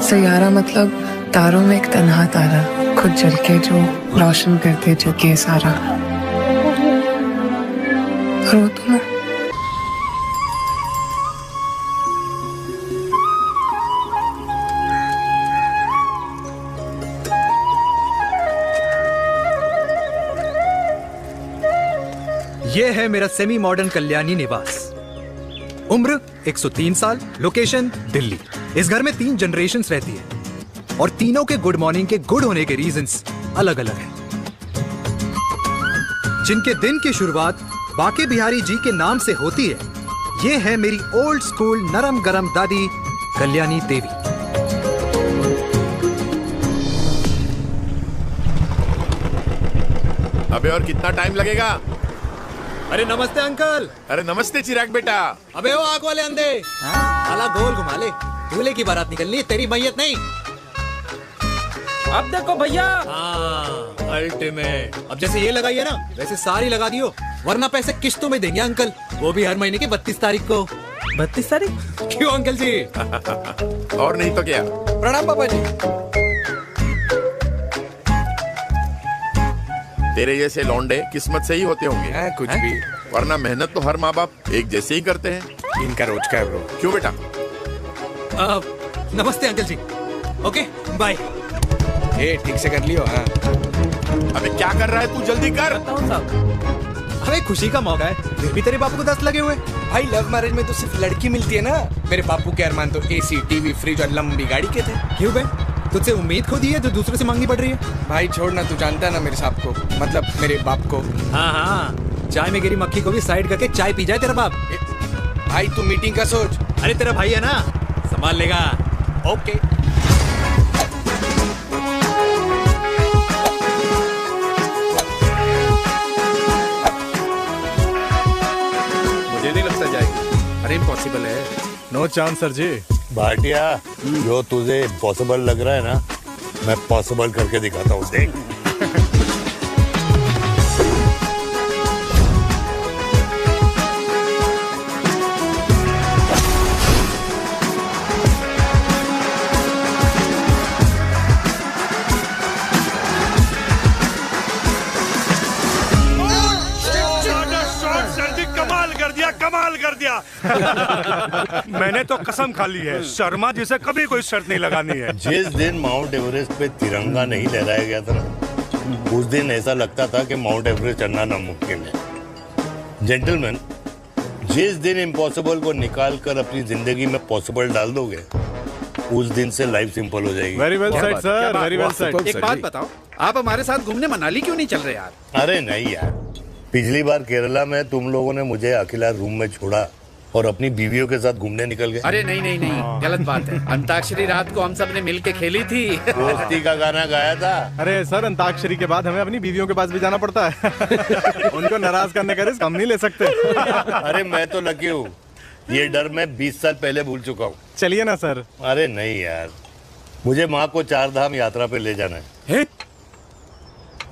सैयारा मतलब तारों में एक तन्हा तारा, खुद जल के जो रोशन करते जग ये सारा। और वो तुम है। ये है मेरा सेमी मॉडर्न कल्याणी निवास। उम्र 103 साल, लोकेशन दिल्ली। इस घर में 3 जनरेशंस रहती है और तीनों के गुड मॉर्निंग के गुड होने के रीजंस अलग अलग हैं। जिनके दिन की शुरुआत बाके बिहारी जी के नाम से होती है, ये है मेरी ओल्ड स्कूल नरम गरम दादी कल्याणी देवी। अबे और कितना टाइम लगेगा? अरे नमस्ते अंकल। अरे नमस्ते चिराग बेटा। अबे वो आग वाले अंधे, साला गोल घुमा ले। दूल्हे की बारात निकलनी है, तेरी मैयत नहीं। अब देखो भैया, अल्टीमेट। अब जैसे ये लगाई है ना, वैसे सारी लगा दियो, वरना पैसे किस्तों में देंगे अंकल, वो भी हर महीने की 32 तारीख को। 32 तारीख? क्यों अंकल जी? और नहीं तो क्या। प्रणाम पापा जी। तेरे जैसे लौंडे किस्मत से ही होते होंगे। कुछ भी, वरना मेहनत तो हर माँ बाप एक जैसे ही करते हैं। इनका रोज का है ब्रो। क्यों बेटा? नमस्ते अंकल जी। Okay bye. ठीक से कर लियो। हाँ। अबे क्या कर रहा है तू? जल्दी कर। अबे खुशी का मौका है, फिर भी तेरे बापू को 10 लगे हुए। भाई लव मैरिज में तो सिर्फ लड़की मिलती है ना। मेरे बापू के अरमान तो एसी, टीवी, फ्रिज और लंबी गाड़ी के थे। क्यों बे? तुझसे उम्मीद खो दी है जो दूसरे से मांगनी पड़ रही है? भाई छोड़ना, तू जानता है ना मेरे साहब को, मतलब मेरे बाप को। हाँ हाँ, चाय में गिरी मक्खी को भी साइड करके चाय पी जाए तेरा बाप। भाई तू मीटिंग का सोच। अरे तेरा भाई है ना, संभाल लेगा। ओके। मुझे नहीं लगता जाएगी। अरे इम्पॉसिबल है। नो चांस सर जी। भाटिया, जो तुझे इम्पॉसिबल लग रहा है ना, मैं पॉसिबल करके दिखाता हूँ, देख। कमाल कर दिया। मैंने तो कसम खा ली है, शर्मा जी से कभी कोई शर्त नहीं लगानी है। जिस दिन माउंट एवरेस्ट पे तिरंगा नहीं लहराया गया था ना, उस दिन ऐसा लगता था कि माउंट एवरेस्ट चढ़ना नामुमकिन है। जेंटलमैन, जिस दिन इम्पॉसिबल को निकाल कर अपनी जिंदगी में पॉसिबल डाल दोगे, उस दिन से लाइफ सिंपल हो जाएगी। Very well said sir, very well said. एक बात बताओ, आप हमारे साथ घूमने मनाली क्यों नहीं चल रहे यार? अरे नहीं यार, पिछली बार केरला में तुम लोगों ने मुझे अकेला रूम में छोड़ा और अपनी बीवियों के साथ घूमने निकल गए। अरे नहीं नहीं नहीं, गलत बात है। अंताक्षरी रात को हम सब ने मिल के खेली थी। दोस्ती का गाना गाया था। अरे सर, अंताक्षरी के बाद हमें अपनी बीवियों के पास भी जाना पड़ता है। उनको नाराज करने का रिस्क हम नहीं ले सकते। अरे मैं तो लकी हूँ, ये डर मैं 20 साल पहले भूल चुका हूँ। चलिए ना सर। अरे नहीं यार, मुझे माँ को 4 धाम यात्रा पे ले जाना है।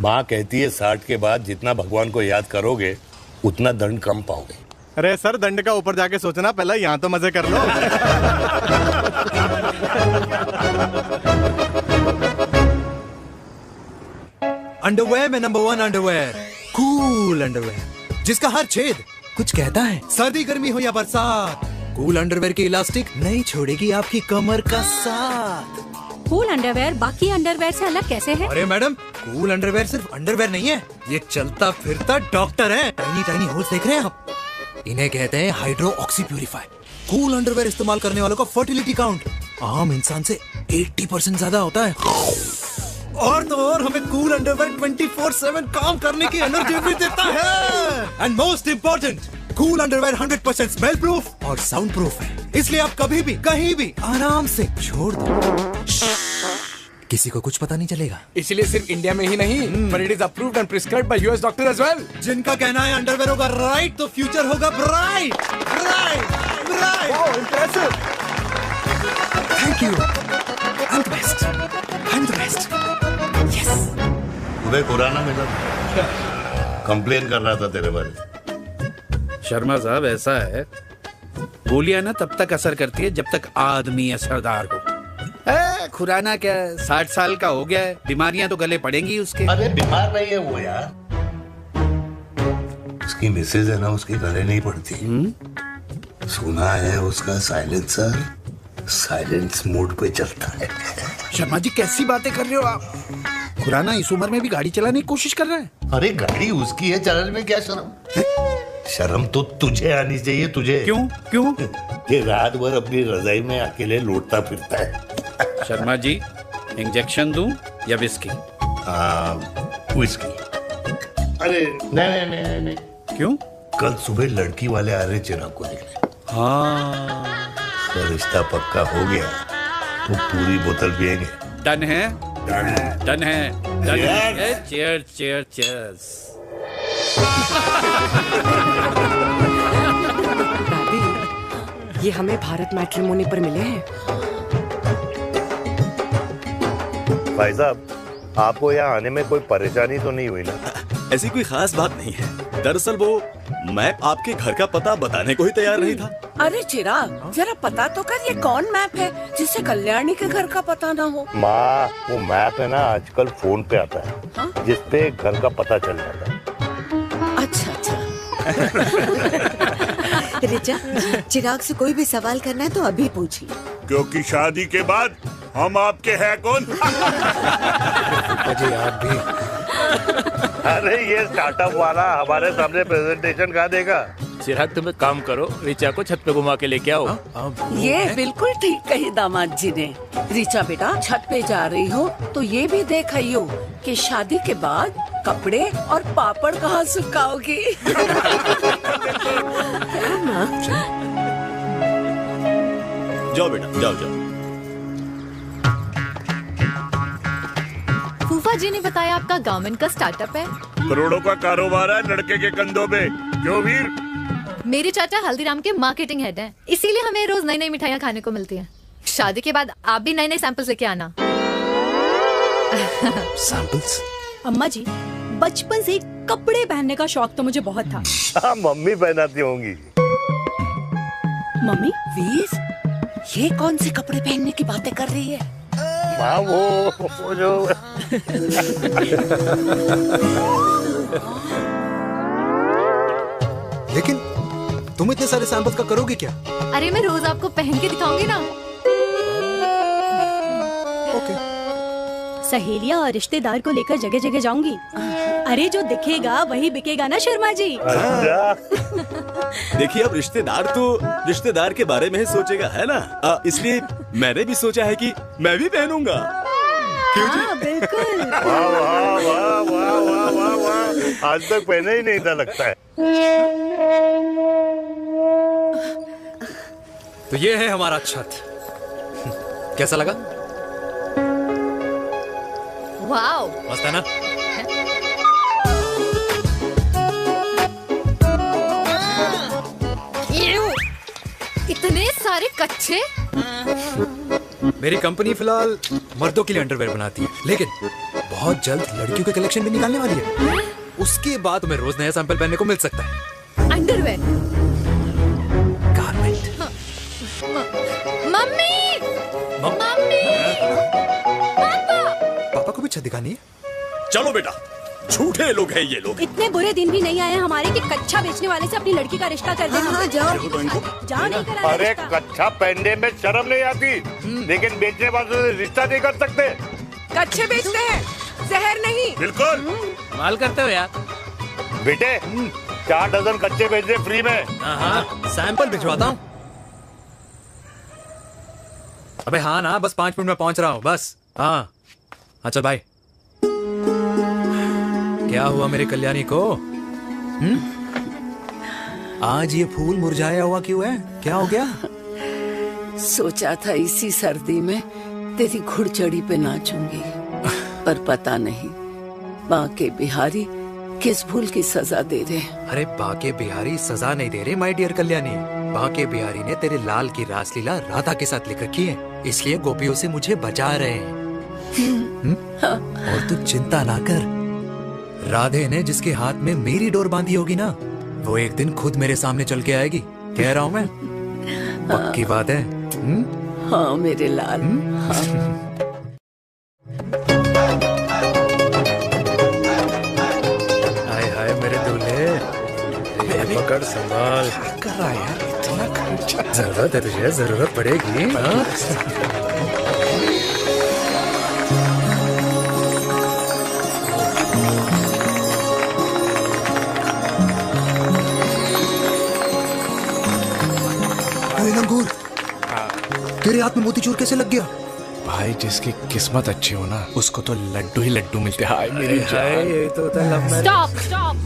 माँ कहती है 60 के बाद जितना भगवान को याद करोगे उतना दंड कम पाओगे। अरे सर, दंड का ऊपर जाके सोचना, पहले यहाँ तो मजे कर लो। अंडरवेयर में नंबर 1 अंडरवेयर, कूल अंडरवेयर, जिसका हर छेद कुछ कहता है। सर्दी गर्मी हो या बरसात, कूल अंडरवेयर की इलास्टिक नहीं छोड़ेगी आपकी कमर का साथ। कूल अंडरवेयर बाकी अंडरवेयर से अलग कैसे है? अरे मैडम, कूल अंडरवेयर सिर्फ अंडरवेयर नहीं है, ये चलता फिरता डॉक्टर है। टाइनी टाइनी होल्स देख रहे हैं आप? इन्हें कहते हैं hydro oxy purifier. Cool underwear इस्तेमाल करने वालों का फर्टिलिटी काउंट आम इंसान से 80% ज्यादा होता है। और तो और हमें कूल अंडरवेयर 24/7 काम करने की एनर्जी भी देता है। And most important, cool underwear 100% smell proof और साउंड प्रूफ है, इसलिए आप कभी भी कहीं भी आराम से छोड़ दो, किसी को कुछ पता नहीं चलेगा। इसलिए सिर्फ इंडिया में ही नहीं, but it is approved and prescribed by US doctor as well। जिनका कहना है अंडरवेयर होगा राइट तो फ्यूचर होगा bright, bright, bright. Oh impressive. Thank you. I'm the best. I'm the best. Yes. तुम्हें पुराना मिला, कंप्लेन कर रहा था तेरे बारे। शर्मा साहब, ऐसा है, गोलियां ना तब तक असर करती है जब तक आदमी असरदार हो। खुराना क्या 60 साल का हो गया है, बीमारियां तो गले पड़ेंगी उसके। अरे बीमार नहीं है वो यार, उसकी मिसेज है ना, उसकी गले नहीं पड़ती। सुना है उसका साइलेंसर साइलेंस मोड पे चलता है। शर्मा जी कैसी बातें कर रहे हो आप? खुराना इस उम्र में भी गाड़ी चलाने की कोशिश कर रहा है। अरे गाड़ी उसकी है, चलाने में क्या शर्म? शर्म तो तुझे आनी चाहिए, तुझे। क्यों क्यों? ये रात भर अपनी रजाई में अकेले लौटता फिरता है। शर्मा जी इंजेक्शन दूं या विस्की? विस्की। अरे नहीं नहीं नहीं नहीं। क्यों? कल सुबह लड़की वाले आ रहे चिराग को देखने। हाँ तो रिश्ता पक्का हो गया तो पूरी बोतल पिएंगे। डन है, डन है, डन Cheers. है। Cheer cheer cheers. दादी, ये हमें भारत मैट्रिमोनी पर मिले हैं। भाई साहब, आपको यहाँ आने में कोई परेशानी तो नहीं हुई ना? ऐसी कोई खास बात नहीं है। दरअसल वो मैप आपके घर का पता बताने को ही तैयार नहीं था। अरे चिराग, जरा पता तो कर, ये कौन मैप है जिससे कल्याणी के घर का पता ना हो? माँ, वो मैप है ना आजकल फोन पे आता है। हाँ? जिसपे घर का पता चल जाता है। अच्छा अच्छा। रिचा, चिराग से कोई भी सवाल करना है तो अभी पूछिए। क्योंकि शादी के बाद हम आपके हैं कौन? अजय आप भी। अरे ये स्टार्टअप वाला हमारे सामने प्रेजेंटेशन कहाँ देगा? चिराग तुम एक काम करो, रिचा को छत पे घुमा के लेके आओ। ये बिल्कुल ठीक कही दामाद जी ने। रिचा बेटा, छत पे जा रही हो तो ये भी देख आइयो कि शादी के बाद कपड़े और पापड़ कहाँ सुखाओगी। जाओ बेटा, जाओ जाओ। फूफा जी ने बताया आपका गारमेंट का स्टार्टअप है। करोड़ों का कारोबार है लड़के के कंधों पे। क्यों वीर? मेरे चाचा हल्दीराम के मार्केटिंग हेड हैं, इसीलिए हमें रोज नई नई मिठाइयाँ खाने को मिलती हैं। शादी के बाद आप भी नए नए सैंपल्स लेके आना। सैंपल्स? अम्मा जी, बचपन से ही कपड़े पहनने का शौक तो मुझे बहुत था। हाँ, मम्मी पहनाती होंगी। मम्मी? वीर, ये कौन से कपड़े पहनने की बातें कर रही है? माँ, वो जो लेकिन तुम इतने सारे सैंपल्स का करोगे क्या? अरे मैं रोज आपको पहन के दिखाऊंगी ना। ओके। सहेलियां और रिश्तेदार को लेकर जगह जगह जाऊंगी। अरे जो दिखेगा वही बिकेगा ना शर्मा जी। देखिए अब रिश्तेदार के बारे में ही सोचेगा, है ना? इसलिए मैंने भी सोचा है कि मैं भी पहनूंगा। हाँ बिल्कुल। वाह वाह वाह वाह वाह वाह वाह, आज तक पहना ही नहीं था लगता है। तो ये है हमारा छत। कैसा लगा? वाओ, मस्त है ना? इतने सारे कच्चे। मेरी कंपनी फिलहाल मर्दों के लिए अंडरवेयर बनाती है, लेकिन बहुत जल्द लड़कियों के कलेक्शन भी निकालने वाली है। उसके बाद तुम्हें रोज नया सैंपल पहनने को मिल सकता है। अंडरवेयर? गारमेंट। मम्मी, मम्मी, पापा। पापा को भी छत दिखानी है? चलो बेटा, झूठे लोग हैं ये लोग। इतने बुरे दिन भी नहीं आए हमारे कि कच्चा बेचने वाले से अपनी लड़की का रिश्ता कर देना। हाँ, जाओ। जाओ नहीं कराना अरे रिश्ता। कच्चा पहनने में शर्म नहीं आती, लेकिन बेचने वालों से रिश्ता नहीं कर सकते। कच्चे बेचते हैं, जहर नहीं। बिल्कुल। कमाल करते हो यार। बेटे, 4 डजन कच्चे बेच दे फ्री में। हाँ, सैंपल भिजवाता हूँ। अबे हाँ ना, बस 5 मिनट में पहुंच रहा हूँ बस। हाँ, अच्छा भाई। क्या हुआ मेरे कल्याणी को? आज ये फूल मुरझाया हुआ क्यों है? क्या हो गया? सोचा था इसी सर्दी में तेरी घुड़चड़ी पे नाचूंगी, पर पता नहीं बाके बिहारी किस भूल की सजा दे रहे। अरे बाके बिहारी सजा नहीं दे रहे माय डियर कल्याणी। बाके बिहारी ने तेरे लाल की रासलीला राधा के साथ लिख रखी है, इसलिए गोपियों से मुझे बचा रहे हैं। और तू चिंता ना कर, राधे ने जिसके हाथ में मेरी डोर बांधी होगी ना, वो एक दिन खुद मेरे सामने चल के आएगी। कह रहा हूँ मैं, पक्की बात है। हाँ मेरे लाल। हाय हाय मेरे दूल्हे, पकड़ संभाल। क्या कर रहा है यार, इतना खर्चा। जरूरत है तुझे, जरूरत पड़ेगी। हाँ? लंगूर, तेरे हाथ में मोतीचूर कैसे लग गया? भाई जिसकी किस्मत अच्छी हो ना, उसको तो लड्डू ही लड्डू मिलते हैं। हाय मेरी जान, ये तो होता है लव मैरिज। स्टॉप स्टॉप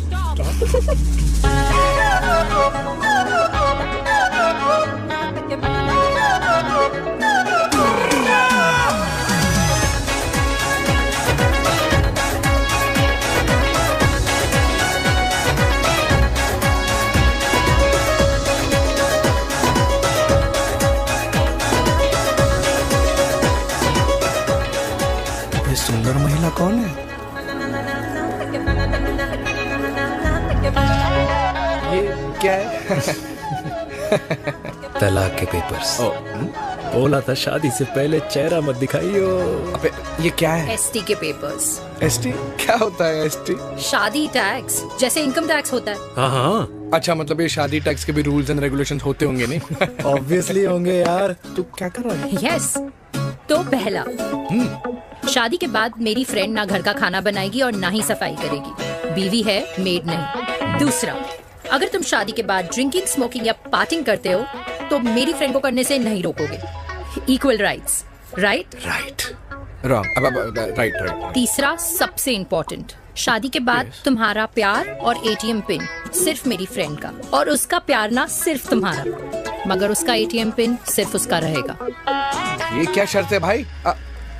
ये सुंदर महिला कौन है? ये क्या है? तलाक के पेपर्स। बोला था शादी से पहले चेहरा मत दिखाइयो। अबे ये क्या है? एसटी के पेपर्स। एसटी क्या होता है? एसटी शादी टैक्स, जैसे इनकम टैक्स होता है। हाँ हाँ, अच्छा, मतलब ये शादी टैक्स के भी रूल्स एंड रेगुलेशंस होते होंगे नहीं? ऑब्वियसली होंगे यार। तू क्या कर रहा है? यस। तो पहला, शादी के बाद मेरी फ्रेंड ना घर का खाना बनाएगी और ना ही सफाई करेगी, बीवी है, मेड नहीं। दूसरा, अगर तुम शादी के बाद ड्रिंकिंग, स्मोकिंग या पार्टिंग करते हो तो मेरी फ्रेंड को करने से नहीं रोकोगे। Equal rights, right? Right, wrong, right right. तीसरा, सबसे इम्पोर्टेंट, शादी के बाद तुम्हारा प्यार और एटीएम पिन सिर्फ मेरी फ्रेंड का, और उसका प्यार ना सिर्फ तुम्हारा, मगर उसका एटीएम पिन सिर्फ उसका रहेगा। ये क्या शर्त है भाई?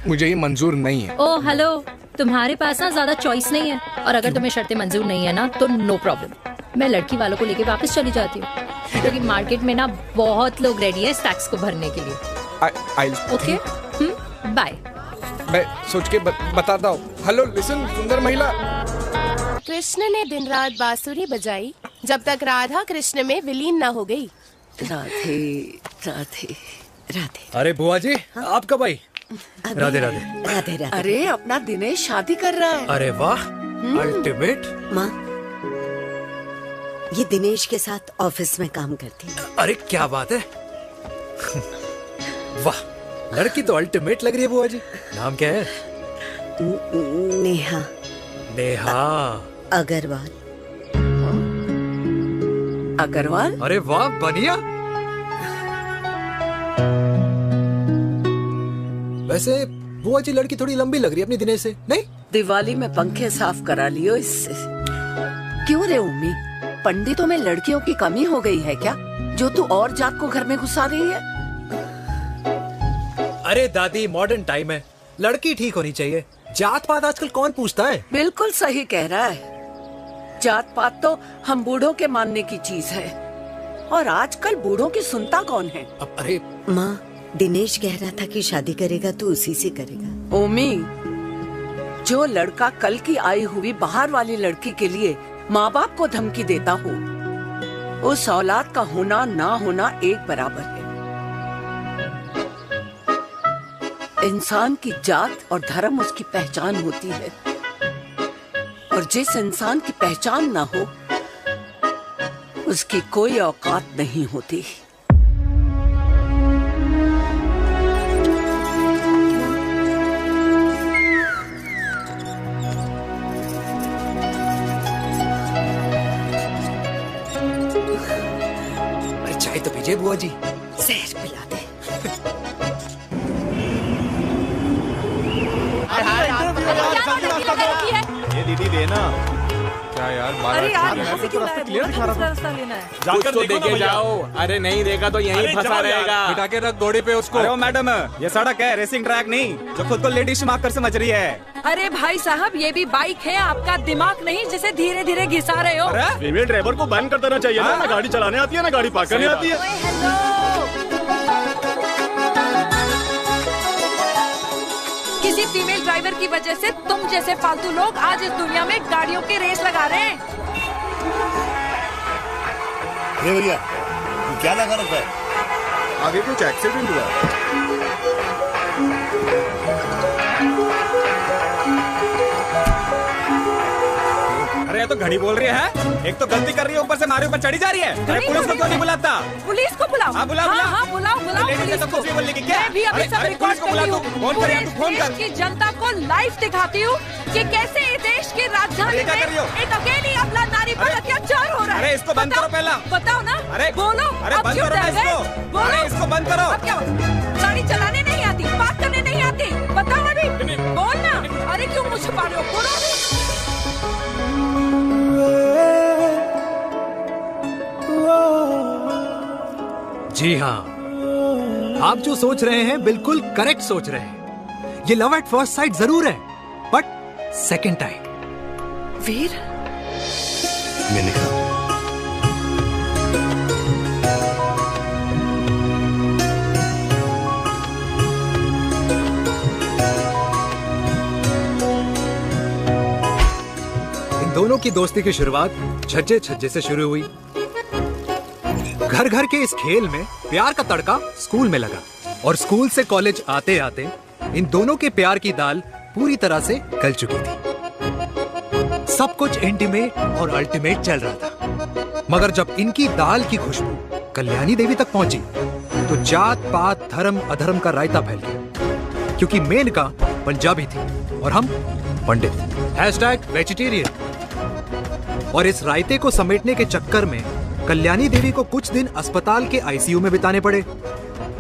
मुझे ये मंजूर नहीं है। ओ हेलो, तुम्हारे पास ना ज्यादा चॉइस नहीं है, और अगर तुम्हें शर्तें मंजूर नहीं है ना तो नो प्रॉब्लम, मैं लड़की वालों को लेके वापस चली जाती हूँ, क्योंकि मार्केट में ना बहुत लोग रेडी है इस टैक्स को भरने के लिए। Okay, bye. मैं सोच के बताता हूँ। हेलो लिसन, सुंदर महिला। कृष्ण ने दिन रात बांसुरी बजाई जब तक राधा कृष्ण में विलीन न हो गई। राधे राधे राधे। अरे बुआ जी, आप कब आई? राधे राधे। राधे राधे। अरे अपना दिनेश शादी कर रहा है। अरे वाह, अल्टीमेट। माँ, ये दिनेश के साथ ऑफिस में काम करती है। अरे क्या बात है, वाह, लड़की तो अल्टीमेट लग रही है बुआ जी। नाम क्या है? नेहा। नेहा अग्रवाल। अग्रवाल? अरे वाह, बढ़िया। वैसे बुआ जी लड़की थोड़ी लंबी लग रही है अपनी दिनेश से, नहीं? दिवाली में पंखे साफ करा लियो इससे। क्यों रे उम्मी, पंडितों में लड़कियों की कमी हो गई है क्या, जो तू और जात को घर में घुसा रही है? अरे दादी, मॉडर्न टाइम है, लड़की ठीक होनी चाहिए। जात पात आजकल कौन पूछता है? बिल्कुल सही कह रहा है। जात पात तो हम बूढ़ों के मानने की चीज है, और आजकल बूढ़ों की सुनता कौन है? अरे माँ, दिनेश कह रहा था कि शादी करेगा तो उसी से करेगा। ओमी, जो लड़का कल की आई हुई बाहर वाली लड़की के लिए माँ बाप को धमकी देता हो, उस औलाद का होना ना होना एक बराबर है। इंसान की जात और धर्म उसकी पहचान होती है, और जिस इंसान की पहचान ना हो उसकी कोई औकात नहीं होती। चाय तो पीजिए बुआ जी। जहर पिला दे। ये दीदी देना। क्या यार, अरे यार, रास्ता लेना है। कुछ तो देके जाओ। अरे नहीं देगा तो यहीं फंसा रहेगा। बिठा के रख घोड़े पे उसको। अरे मैडम, ये सड़क है, रेसिंग ट्रैक नहीं, जो खुद को लेडी शिमाक कर समझ रही है। अरे भाई साहब, ये भी बाइक है, आपका दिमाग नहीं जिसे धीरे धीरे घिसा रहे हो। फीमेल ड्राइवर को बैन कर देना चाहिए ना गाड़ी चलाने आती है ना गाड़ी पार्क करने आती है। किसी फीमेल ड्राइवर की वजह से तुम जैसे फालतू लोग आज इस दुनिया में गाड़ियों की रेस लगा रहे हैं। भैया, क्या लगा रखा है? आगे कुछ एक्सीडेंट हुआ। ये तो घड़ी बोल रही है। एक तो गलती कर रही है, ऊपर से हमारे ऊपर चढ़ी जा रही है। अरे पुलिस को क्यों नहीं बुलाता? पुलिस को बुलाओ। हाँ बुलाओ हाँ बुलाओ लेडीज तो कुछ भी बोलने की क्या? मैं भी अभी सब रिकॉर्ड कर रही हूँ। पूरे देश की जनता को लाइव दिखाती हूँ कि कैसे इस देश की राजधानी में एक अकेली अबला नारी पर अत्याचार हो रहा है। अरे इसको बंद करो पहला। बताओ ना। अरे बोलो। अरे बंद करो ना इसको। अरे इसको बंद करो। अब क्या? गाड़ी चलाने नहीं आती, बात करने नहीं आती, बताओ अभी। बोल ना। अरे क्यों मुझे छुपा रहे हो? बोलो। जी हाँ, आप जो सोच रहे हैं बिल्कुल करेक्ट सोच रहे हैं। ये लव एट फर्स्ट साइट जरूर है, बट सेकंड टाइम। वीर, मैंने कहा इन दोनों की दोस्ती की शुरुआत छज्जे छज्जे से शुरू हुई। घर घर के इस खेल में प्यार का तड़का स्कूल में लगा और स्कूल से कॉलेज आते आते इन दोनों के प्यार की दाल पूरी तरह से गल चुकी थी। सब कुछ इंटीमेट और अल्टीमेट चल रहा था, मगर जब इनकी दाल की खुशबू कल्याणी देवी तक पहुंची तो जात पात धर्म अधर्म का रायता फैल गया, क्योंकि मेनका पंजाबी थी और हम पंडित। #वेजिटेरियन। और इस रायते को समेटने के चक्कर में कल्याणी देवी को कुछ दिन अस्पताल के आईसीयू में बिताने पड़े,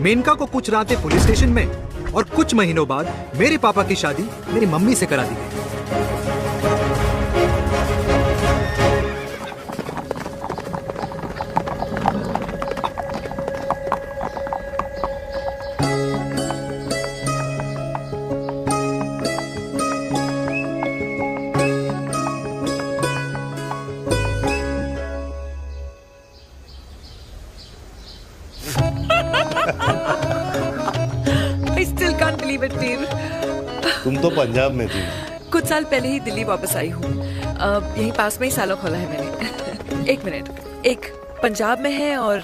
मेनका को कुछ रातें पुलिस स्टेशन में, और कुछ महीनों बाद मेरे पापा की शादी मेरी मम्मी से करा दी गई। I still can't believe it, वीर। तुम तो पंजाब में थी। कुछ साल पहले ही दिल्ली वापस आई हूँ। यहीं पास में ही सालों खोला है मैंने। एक मिनट, एक पंजाब में है और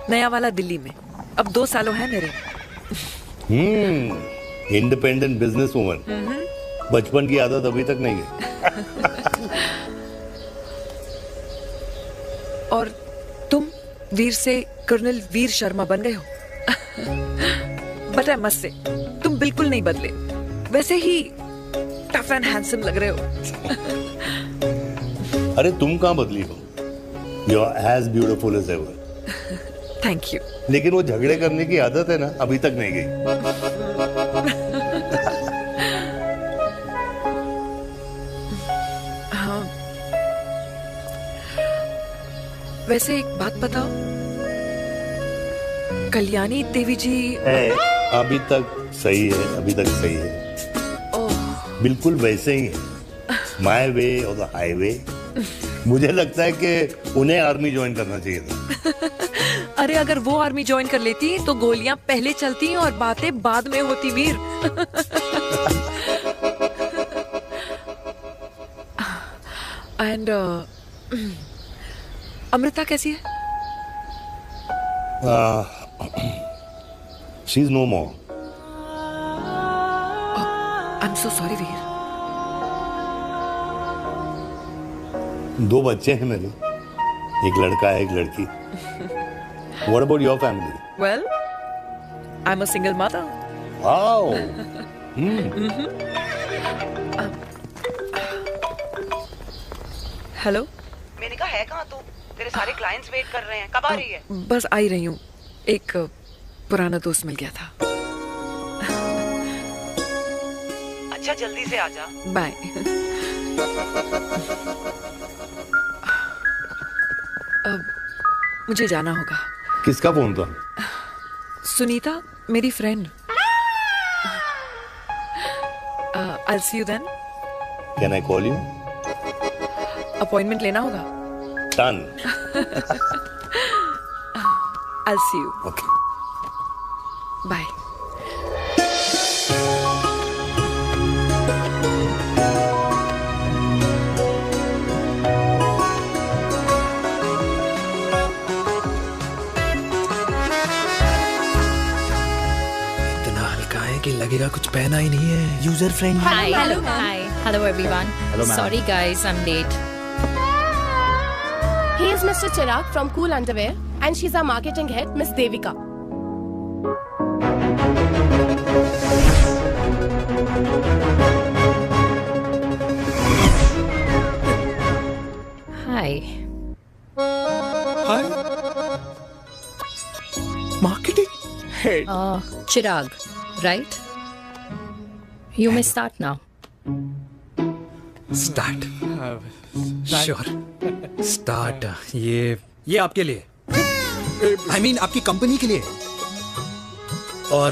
नया वाला दिल्ली में। अब 2 सालों है मेरे। Independent business woman. बचपन की आदत अभी तक नहीं है। और तुम वीर से कर्नल वीर शर्मा बन गए हो। बट आई मस्ट से, तुम बिल्कुल नहीं बदले, वैसे ही टफ एंड हैंडसम लग रहे हो। अरे तुम कहाँ बदली हो? You are as beautiful as ever. Thank you. लेकिन वो झगड़े करने की आदत है ना, अभी तक नहीं गई। हाँ। वैसे एक बात बताओ, कल्याणी देवी जी अभी तक सही है, अभी तक सही है। बिल्कुल वैसे ही है, माय वे और द हाईवे। मुझे लगता है कि उन्हें आर्मी ज्वाइन करना चाहिए था। अरे अगर वो आर्मी ज्वाइन कर लेती तो गोलियां पहले चलती और बातें बाद में होती, वीर। एंड अमृता कैसी है? She is no more. I am so sorry Veer. 2 बच्चे हैं मेरे, एक लड़का है, एक लड़की। What about your family? Well, I'm a single mother. Wow. Hello. मैंने कहा है कहाँ तू? तेरे सारे क्लाइंट्स वेट कर रहे हैं, कब आ रही है? बस आ ही रही हूँ, एक पुराना दोस्त मिल गया था। अच्छा जल्दी से आ जा। बाय। अब मुझे जाना होगा। किसका फोन था? सुनीता, मेरी friend. I'll see you then. Can I call you? Appointment लेना होगा। Done. I'll see you. Okay. Bye. इतना हल्का है कि लगेगा कुछ पहना ही नहीं है। User friendly. Hi. Hello, everyone. Hello, ma'am. Sorry, guys, I'm late. He is Mr. Chirag from Cool Underwear and she's our marketing head, Miss Devika. Hi. Hi. Marketing head. Chirag, right? You may start now. Start sure start ये आपके लिए I mean आपकी company के लिए और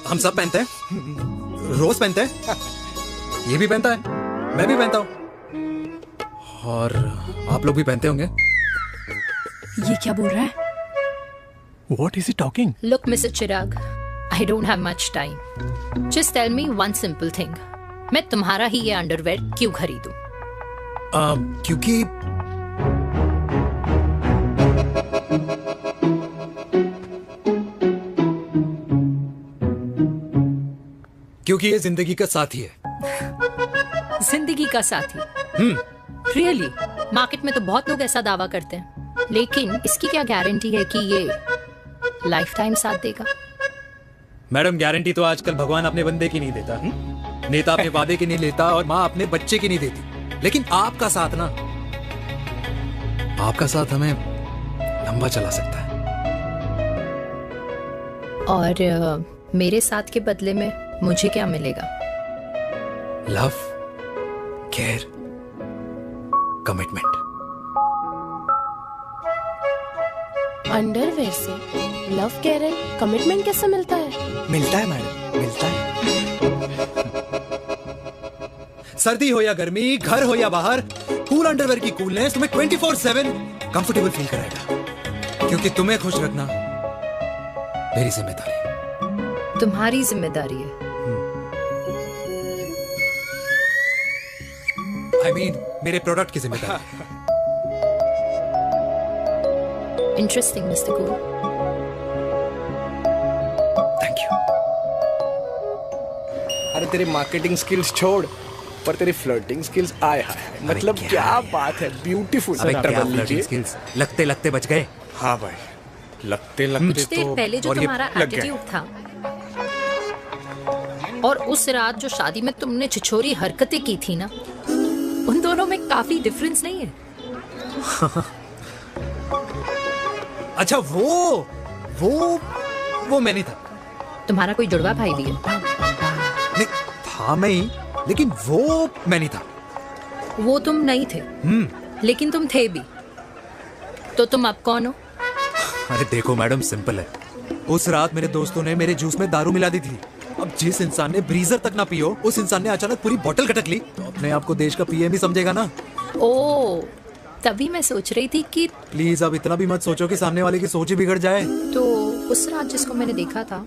हम सब पहनते हैं रोज पहनते हैं ये भी पहनता है मैं भी पहनता हूँ और आप लोग भी पहनते होंगे ये क्या बोल रहा है? What is he talking? Look, Mr. Chirag, I don't have much time. Just tell me one simple thing. मैं तुम्हारा ही ये अंडरवेयर क्यों खरीदूं? क्योंकि ये जिंदगी का साथी है। जिंदगी का साथी? Really? मार्केट में तो बहुत लोग ऐसा दावा करते हैं, लेकिन इसकी क्या गारंटी है कि ये लाइफ टाइम साथ देगा? मैडम गारंटी तो आजकल भगवान अपने बंदे की नहीं देता, नेता अपने वादे की नहीं लेता और माँ अपने बच्चे की नहीं देती, लेकिन आपका साथ ना, आपका साथ हमें लंबा चला सकता है। और मेरे साथ के बदले में मुझे क्या मिलेगा? Love, care, commitment. अंडरवेयर से लव, केयर एंड कमिटमेंट कैसे मिलता है? मिलता है मैडम, मिलता है। सर्दी हो या गर्मी, घर हो या बाहर, कूल अंडरवेयर की कूलनेस तुम्हें 24/7 कंफर्टेबल फील कराएगा, क्योंकि तुम्हें खुश रखना मेरी जिम्मेदारी है। तुम्हारी जिम्मेदारी है? I mean, मेरे प्रोडक्ट की जिम्मेदारी है। Interesting, Mr. Cool. Thank you. अरे तेरे मार्केटिंग स्किल्स छोड़, पर तेरी फ्लर्टिंग स्किल्स आए हाय, मतलब क्या बात है, ब्यूटीफुल। स्किल्स लगते लगते बच गए। हाँ भाई, लगते लगते तो पहले जो तुम्हारा एटीट्यूड था और उस रात जो शादी में तुमने छिछोरी हरकतें की थी ना, उन दोनों में काफी डिफरेंस नहीं है? अच्छा वो मैं नहीं था। तुम्हारा कोई जुड़वा भाई भी है? नहीं था मैं ही, लेकिन वो मैं नहीं था। वो तुम नहीं थे, लेकिन तुम थे भी, तो तुम अब कौन हो? अरे देखो मैडम, सिंपल है। उस रात मेरे दोस्तों ने मेरे जूस में दारू मिला दी थी। अब जिस इंसान ने ब्रीजर तक ना पियो, उस इंसान ने अचानक पूरी बोतल कटक ली, तो अपने आप को देश का पीएम ही समझेगा ना। ओ, तभी मैं सोच रही थी कि प्लीज अब इतना भी मत सोचो कि सामने वाले की सोच ही बिगड़ जाए। तो उस रात जिसको मैंने देखा था,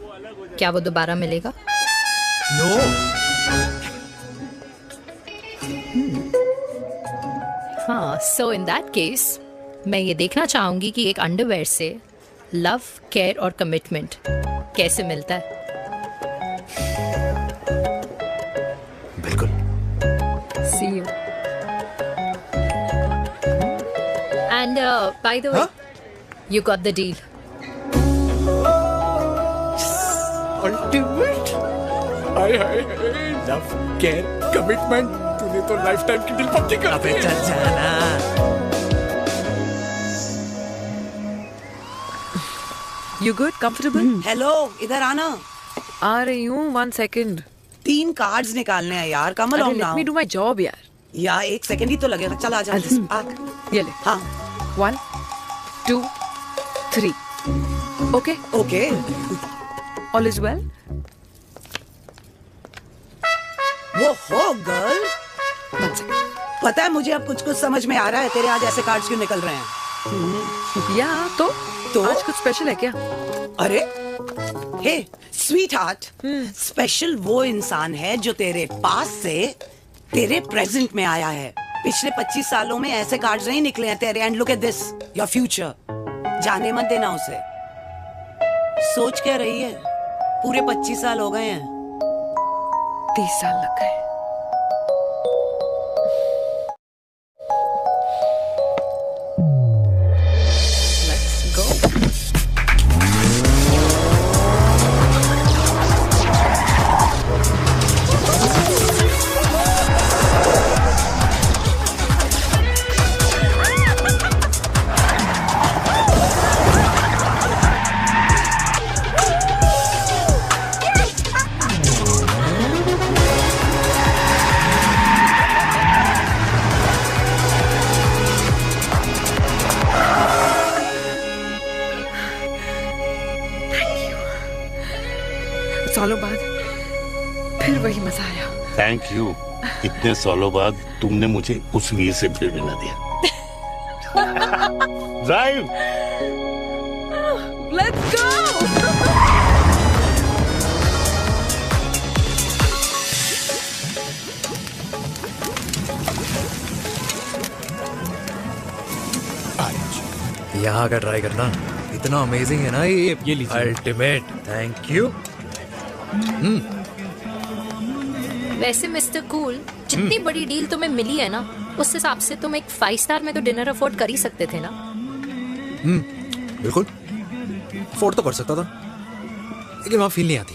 क्या वो दोबारा मिलेगा? नो। हाँ, सो इन दैट केस मैं ये देखना चाहूंगी कि एक अंडरवेयर से लव, केयर और कमिटमेंट कैसे मिलता है। बिल्कुल। See you. And by the way, you got the deal. Ultimate. Hi hi, love, care, commitment, तूने तो लाइफ टाइम की डील पक्की कर दी। चल जाना। You good? Comfortable? हेलो, इधर आना। आ रही हूँ, 1 second. 3 कार्ड्स निकालने हैं यार, कम along now. Let me do my job यार. यार 1 सेकंड ही तो लगेगा, चल आजा। ये ले. हाँ. 1, 2, 3. Okay? Okay. All is well? वो हो गर्ल। 1 second. पता है मुझे अब कुछ समझ में आ रहा है, तेरे आज ऐसे कार्ड्स क्यों निकल रहे हैं। या तो आज कुछ स्पेशल है क्या? अरे हे स्वीट हार्ट, स्पेशल वो इंसान है जो तेरे पास से तेरे प्रेजेंट में आया है। पिछले 25 सालों में ऐसे कार्ड्स नहीं निकले हैं तेरे। And look at this, your future. जाने मत देना उसे। सोच क्या रही है, पूरे 25 साल हो गए हैं। 30 साल लग गए। फिर वही मजा आया। थैंक यू, इतने सालों बाद तुमने मुझे उस वीर से फिर मिला दिया। Drive, let's go. यहाँ का ट्राई करना, इतना अमेजिंग है ना ये लीजिए अल्टीमेट। Thank you. वैसे मिस्टर कूल, जितनी बड़ी डील तुम्हें मिली है ना, उस हिसाब से तुम एक 5 स्टार में तो डिनर अफोर्ड कर ही सकते थे ना। बिल्कुल अफोर्ड तो कर सकता था, लेकिन वहां फील नहीं आती।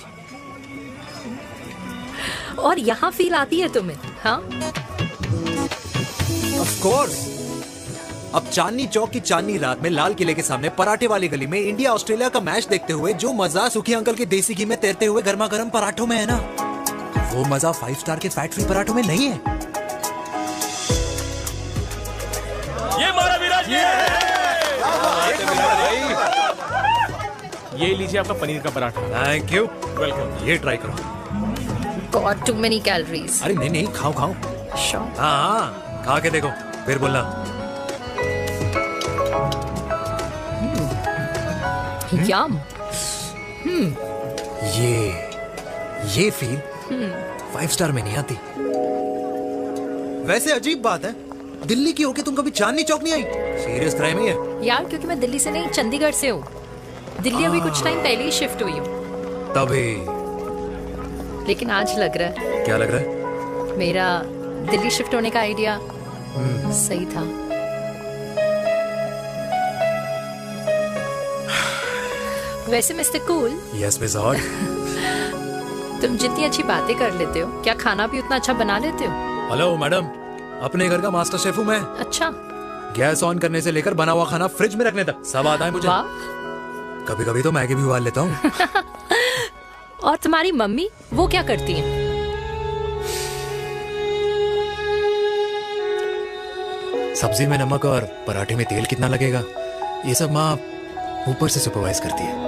और यहाँ फील आती है तुम्हें? हाँ, ऑफ कोर्स। अब चांदनी चौक की चांदनी रात में लाल किले के सामने पराठे वाली गली में इंडिया ऑस्ट्रेलिया का मैच देखते हुए जो मजा सुखी अंकल के देसी घी में तैरते हुए गर्मा गर्म पराठों में है ना, वो मजा 5 स्टार के फैट फ्री पराठों में नहीं है। ये हमारा विराज ये लीजिए आपका पनीर का पराठा। Thank you, welcome. ये ट्राई करो। Got too many calories. अरे नहीं नहीं, खाओ खाओ। श्योर। हाँ, खा के देखो फिर बोलना। यम। ये फील 5 स्टार में नहीं आती। वैसे अजीब बात है, दिल्ली की होके तुम कभी चांदनी चौक नहीं आई? सीरियस क्राइम ही है यार, क्योंकि मैं दिल्ली से नहीं, चंडीगढ़ से हूँ। दिल्ली अभी कुछ टाइम पहले ही शिफ्ट हुई हूँ। तभी। लेकिन आज लग रहा है। क्या लग रहा है? मेरा दिल्ली शिफ्ट होने का आइडिया सही था। वैसे mister cool. Yes miss hot. तुम जितनी अच्छी बातें कर लेते हो, क्या खाना भी उतना अच्छा बना लेते हो? हेलो मैडम, अपने घर का मास्टर शेफ हूँ मैं। अच्छा। गैस ऑन करने से लेकर बना हुआ खाना फ्रिज में रखने तक सब आता है मुझे। कभी कभी तो मैगी भी उबाल लेता हूँ। और तुम्हारी मम्मी, वो क्या करती है? सब्जी में नमक और पराठे में तेल कितना लगेगा, ये सब माँ ऊपर से सुपरवाइज करती है।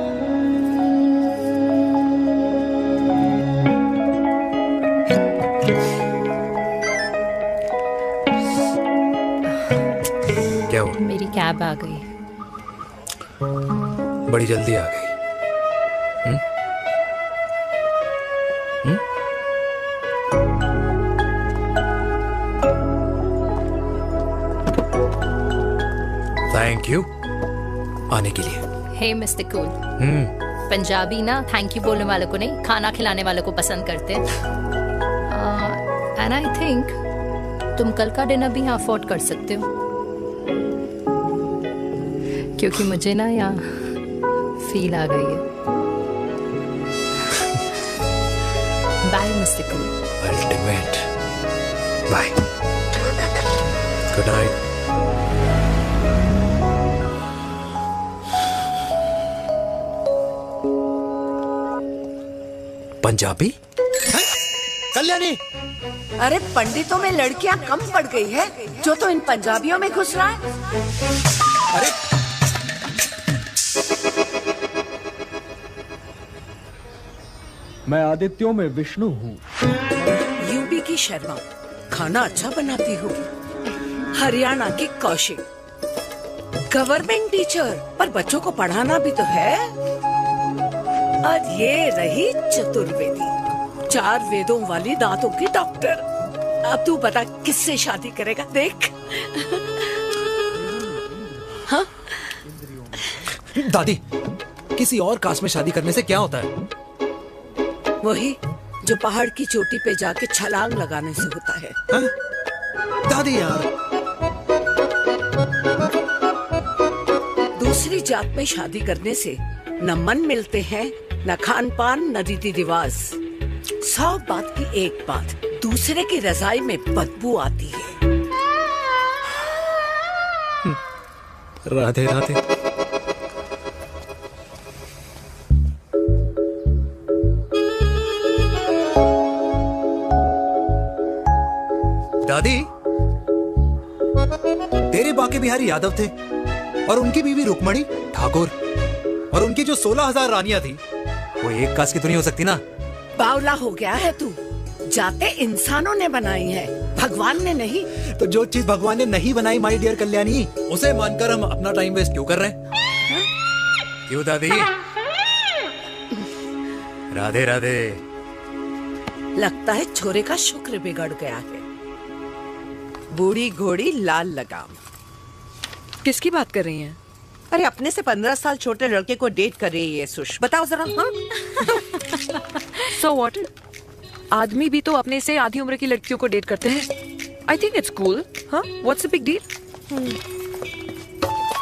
क्या हुआ? मेरी कैब आ गई। बड़ी जल्दी आ गई। थैंक यू आने के लिए। हे मिस्टर कूल, पंजाबी ना थैंक यू बोलने वालों को नहीं, खाना खिलाने वालों को पसंद करते हैं। एंड आई थिंक तुम कल का डिनर भी यहाँ अफोर्ड कर सकते हो, क्योंकि मुझे ना यहाँ फील आ गई है। Bye mister cool. Ultimate bye. Good night. Punjabi? Kalyani, अरे पंडितों में लड़कियां कम पड़ गई है जो तो इन पंजाबियों में घुस रहा है। अरे मैं आदित्यों में विष्णु हूँ। यूपी की शर्मा, खाना अच्छा बनाती होगी। हरियाणा की कौशिक, गवर्नमेंट टीचर, पर बच्चों को पढ़ाना भी तो है। और ये रही चतुर्वेदी, 4 वेदों वाली दांतों की डॉक्टर। अब तू बता किससे शादी करेगा? देख। हाँ? दादी, किसी और कास्ट में शादी करने से क्या होता है? वही जो पहाड़ की चोटी पे जाके छलांग लगाने से होता है। हा? दादी यार, दूसरी जात में शादी करने से न मन मिलते हैं, न खान पान, न रीति रिवाज। 100 बात की एक बात, दूसरे की रजाई में बदबू आती है। राधे राधे। दादी, तेरे बाके बिहारी यादव थे और उनकी बीवी रुक्मणी ठाकुर, और उनकी जो 16,000 रानियां थी वो एक कास्ट की तो नहीं हो सकती ना। बावला हो गया है तू। जाते इंसानों ने बनाई है, भगवान ने नहीं। तो जो चीज भगवान ने नहीं बनाई माय डियर कल्याणी, उसे मानकर हम अपना टाइम वेस्ट क्यों कर रहे हैं? क्यों दादी? राधे राधे। लगता है छोरे का शुक्र बिगड़ गया है। बूढ़ी घोड़ी लाल लगाम। किसकी बात कर रही हैं? अरे अपने से 15 साल छोटे लड़के को डेट कर रही है सुश, बताओ जरा। हाँ? So what? आदमी भी तो अपने से आधी उम्र की लड़कियों को डेट करते हैं। I think it's cool. हाँ? What's the big deal?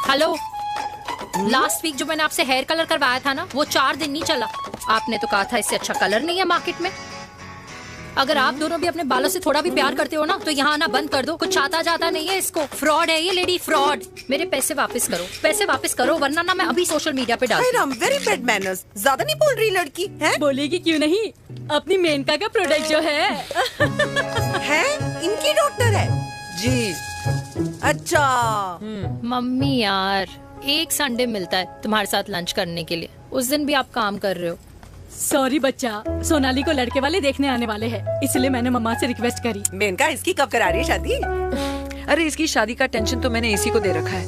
Hello, last week जो मैंने आपसे हेयर कलर करवाया था ना, वो 4 दिन नहीं चला। आपने तो कहा था इससे अच्छा कलर नहीं है मार्केट में। अगर आप दोनों भी अपने बालों से थोड़ा भी प्यार करते हो ना, तो यहाँ आना बंद कर दो। कुछ आता जाता नहीं है इसको। फ्रॉड है ये लेडी, फ्रॉड। मेरे पैसे वापस करो, पैसे वापस करो, वरना ना मैं अभी सोशल मीडिया पे डाल। Very bad manners. ज्यादा नहीं बोल रही लड़की है? बोलेगी क्यों नहीं? अपनी मेनका का प्रोडक्ट जो है इनकी डॉक्टर है जी। अच्छा मम्मी यार, एक संडे मिलता है तुम्हारे साथ लंच करने के लिए, उस दिन भी आप काम कर रहे हो। सॉरी बच्चा, सोनाली को लड़के वाले देखने आने वाले हैं, इसलिए मैंने मम्मा से रिक्वेस्ट करी। मेनका, इसकी कब करा रही है शादी? अरे इसकी शादी का टेंशन तो मैंने इसी को दे रखा है।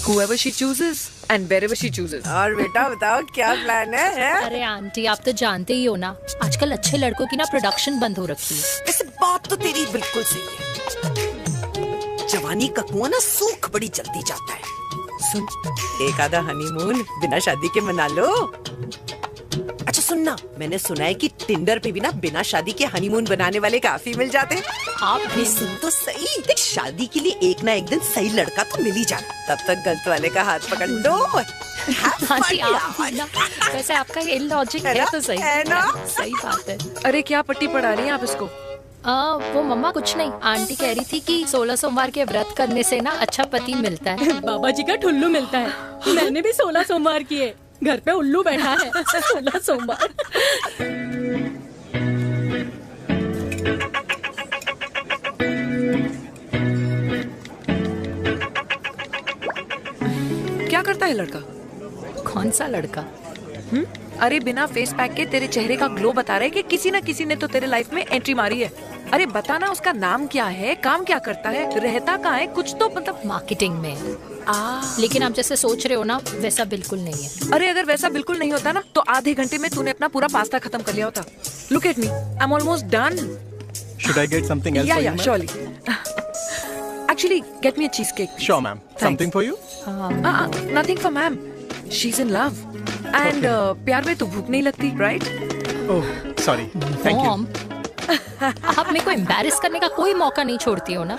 Whoever she chooses and wherever she chooses. और बेटा बताओ क्या प्लान है? अरे आंटी, आप तो जानते ही हो ना, आजकल अच्छे लड़कों की ना प्रोडक्शन बंद हो रखी है। वैसे बात तो तेरी बिल्कुल सही है। जवानी का कुआं ना सूख बड़ी जल्दी जाता है। सुन, एक आधा हनीमून बिना शादी के मना लो। अच्छा सुनना, मैंने सुना है कि टिंडर पे भी ना बिना शादी के हनीमून बनाने वाले काफी मिल जाते हैं। आप भी सुन तो सही, देख शादी के लिए एक ना एक दिन सही लड़का तो मिल ही जाना, तब तक गलत वाले का हाथ पकड़ लो। आंटी आप भी ना, वैसे आपका ये लॉजिक है तो सही है ना? सही बात है। अरे क्या पट्टी पढ़ा रही हैं आप इसको? वो मम्मा कुछ नहीं, आंटी कह रही थी कि 16 सोमवार के व्रत करने से ना अच्छा पति मिलता है। बाबा जी का ठुल्लू मिलता है। मैंने भी 16 सोमवार किए, घर पे उल्लू बैठा है। 16 सोमवार। क्या करता है लड़का? कौन सा लड़का? अरे बिना फेस पैक के तेरे चेहरे का ग्लो बता रहा है कि किसी न किसी ने तो तेरे लाइफ में एंट्री मारी है। अरे बताना, उसका नाम क्या है, काम क्या करता है, रहता कहाँ है, कुछ तो मतलब। मार्केटिंग में। लेकिन आप जैसे सोच रहे हो ना, वैसा बिल्कुल नहीं है। अरे अगर वैसा बिल्कुल नहीं होता ना, तो आधे घंटे में तूने अपना पूरा पास्ता खत्म कर लिया होता। Look at me, I am almost done. Should I get something else for you, ma'am? Surely. Actually, get me a cheesecake. Sure, ma'am. Something for you? Nothing for ma'am. She's in love. And प्यार में तो भूख नहीं लगती, right? Oh, sorry. Thank you. आप मेरे को embarrass करने का कोई मौका नहीं छोड़ती हो ना।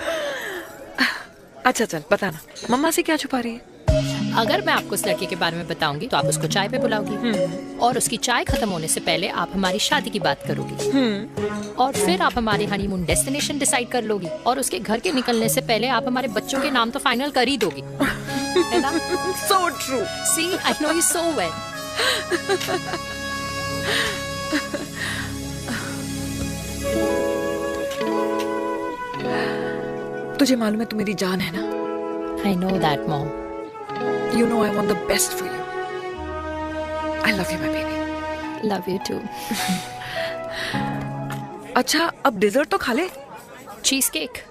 अच्छा चल बताना, मम्मा से क्या छुपा रही है? अगर मैं आपको उस लड़के के बारे में बताऊंगी तो आप उसको चाय पे बुलाओगी, और उसकी चाय खत्म होने से पहले आप हमारी शादी की बात करोगी, और फिर आप हमारे हनीमून डेस्टिनेशन डिसाइड कर लोगी, और उसके घर के निकलने से पहले आप हमारे बच्चों के नाम तो फाइनल कर ही दोगी, है ना? So true. See, I know you so well. तुझे मालूम है तू मेरी जान है ना? I know that, Mom. You know I want the best for you. I love you, my baby. Love you too. अच्छा, अब डिजर्ट तो खा ले। Cheese cake.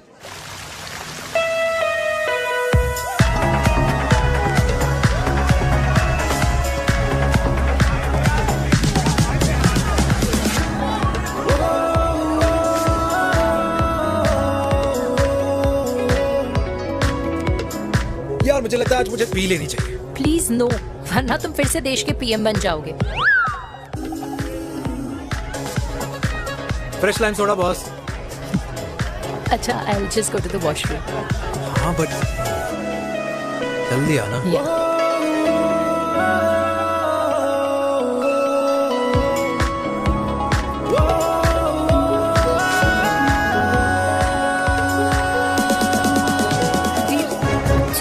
यार मुझे लगता है आज मुझे पी लेनी चाहिए। प्लीज नो, वरना तुम फिर से देश के पीएम बन जाओगे। Fresh lime soda boss. अच्छा, I'll just go to the washroom. हाँ बट जल्दी आना।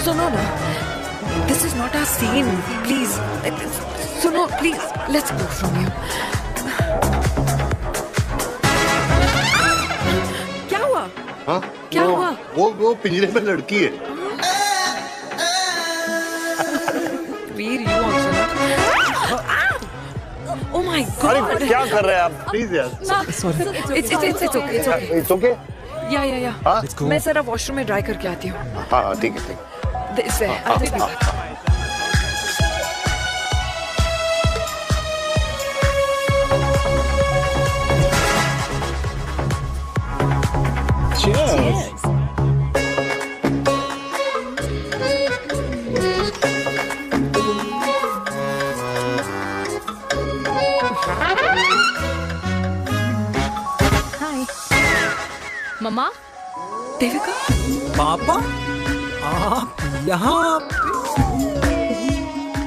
सुनो ना, this is not our scene. Please, सुनो please, let's go from here. क्या हुआ? हाँ? क्या हुआ? वो पिंजरे में लड़की है। वीर, you also not. Oh my my God. अरे क्या कर रहे हैं आप? प्लीज यार। It's okay. It's okay? या हाँ? मैं जरा वॉशरूम में ड्राई करके आती हूँ। हाँ ठीक है। This way. I'll be back. Cheers. मम्मा, देविका, पापा,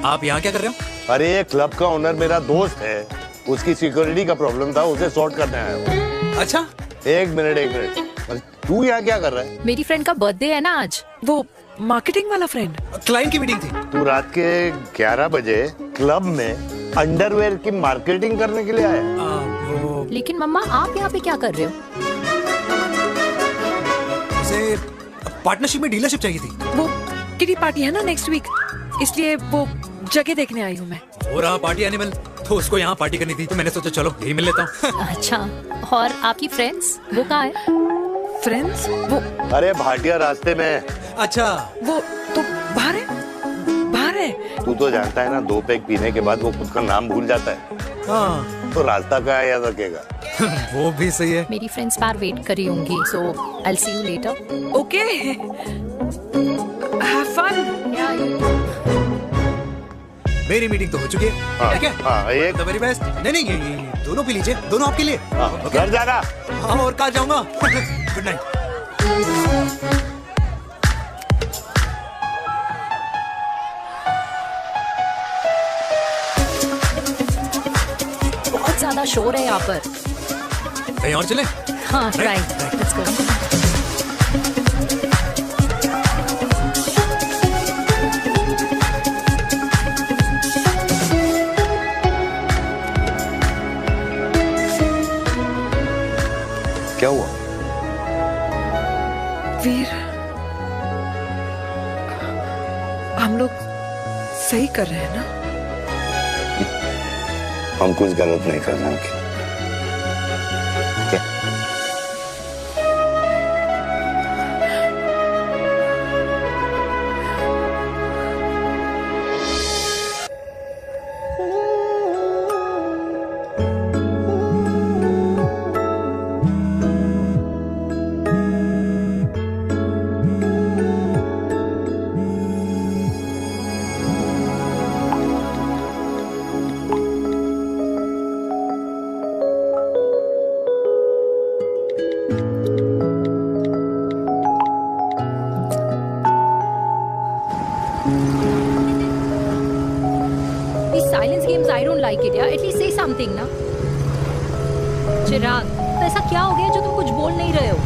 आप यहाँ क्या कर रहे हो? अरे ये क्लब का ओनर मेरा दोस्त है, उसकी सिक्योरिटी का प्रॉब्लम था, उसे सॉर्ट करने आया हूँ। अच्छा, एक मिनट। अरे तू यहाँ क्या कर रहा है? मेरी फ्रेंड का बर्थडे है ना आज। वो मार्केटिंग वाला फ्रेंड। क्लाइंट की मीटिंग थी। तू रात के 11 बजे क्लब में अंडरवेयर की मार्केटिंग करने के लिए आया? लेकिन मम्मा, आप यहाँ पे क्या कर रहे हो? पार्टनरशिप में डीलरशिप चाहिए थी। वो किटी पार्टी है ना नेक्स्ट वीक, इसलिए वो जगह देखने आई हूँ मैं। हो रहा पार्टी एनिमल, तो उसको यहाँ पार्टी करनी थी, तो मैंने सोचा चलो यही मिल लेता हूँ। अच्छा, और आपकी फ्रेंड्स वो कहाँ है? फ्रेंड्स वो अरे भाटिया रास्ते में। अच्छा, वो तो बाहर है। तू तो जानता है ना, 2 पैक पीने के बाद वो खुद का नाम भूल जाता है। हाँ। तो रास्ता क्या याद रखेगा? वो भी सही है। मेरी फ्रेंड्स बाहर वेट कर रही होंगी, so I will see you later. Okay, have fun. मेरी मीटिंग तो हो चुकी है। हाँ, ठीक है? हाँ, एक द वेरी बेस्ट। नहीं ये दोनों पी लीजिए, दोनों आपके लिए। घर जाना। हाँ, और कहाँ जाऊंगा। Good night. बहुत ज्यादा शोर है यहाँ पर। कहीं और चले? हाँ, राइट, लेट्स गो। क्या हुआ? वीर, हम लोग सही कर रहे हैं ना? हम कुछ गलत नहीं कर रहे हैं। क्या? समथिंग ना। चिराग, तो ऐसा क्या हो गया जो तुम कुछ बोल नहीं रहे हो?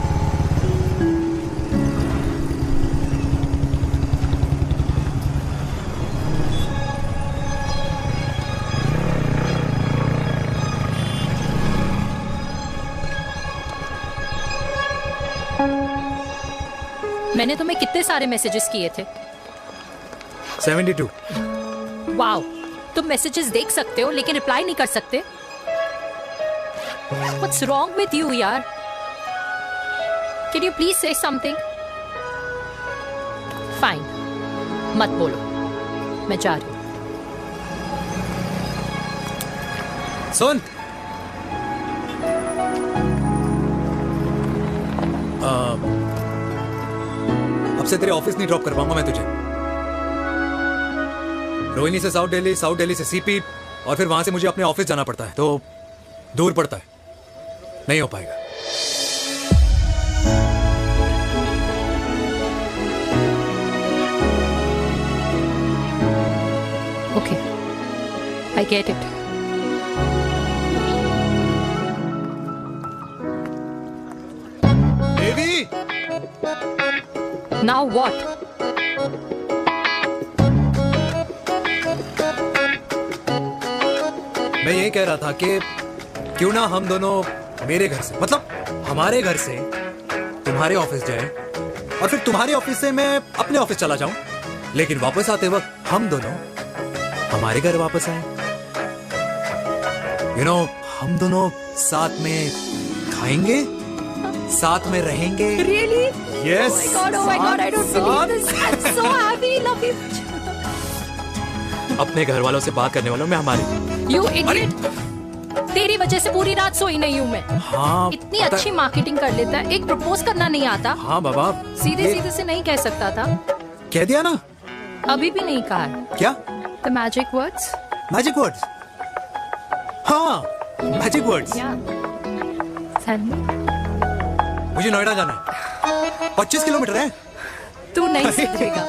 मैंने तुम्हें कितने सारे मैसेजेस किए थे? 72। वाओ, तुम मैसेजेस देख सकते हो लेकिन रिप्लाई नहीं कर सकते? What's wrong with you, यार? Can you please say something? Fine, मत बोलो, मैं जा रही हूँ। सुन, अब से तेरे ऑफिस नहीं ड्रॉप कर पाऊंगा मैं तुझे। रोहिणी से साउथ दिल्ली से सीपी, और फिर वहां से मुझे अपने ऑफिस जाना पड़ता है, तो दूर पड़ता है, नहीं हो पाएगा। Okay, I get it. Devi, now what? मैं ये कह रहा था कि क्यों ना हम दोनों मेरे घर से, मतलब हमारे घर से तुम्हारे ऑफिस जाए, और फिर तुम्हारे ऑफिस से मैं अपने ऑफिस चला जाऊं, लेकिन वापस आते वक्त हम दोनों हमारे घर वापस आए। हम दोनों साथ में खाएंगे, साथ में रहेंगे। Really? Yes. Oh my God, I don't believe this. I'm so happy, love you. अपने घर वालों से बात करने वालों में हमारी। You idiot. तेरी वजह से पूरी रात सोई नहीं हूँ मैं। हाँ, इतनी अच्छी मार्केटिंग कर लेता है, एक प्रपोज करना नहीं आता। हाँ बाबा, सीधे सीधे से नहीं कह सकता था। कह दिया ना। अभी भी नहीं कहा है। क्या? The magic words. Magic words. हाँ, मैजिक वर्ड्स। मुझे नोएडा जाना है। 25 किलोमीटर है। तू नहीं सीखेगा।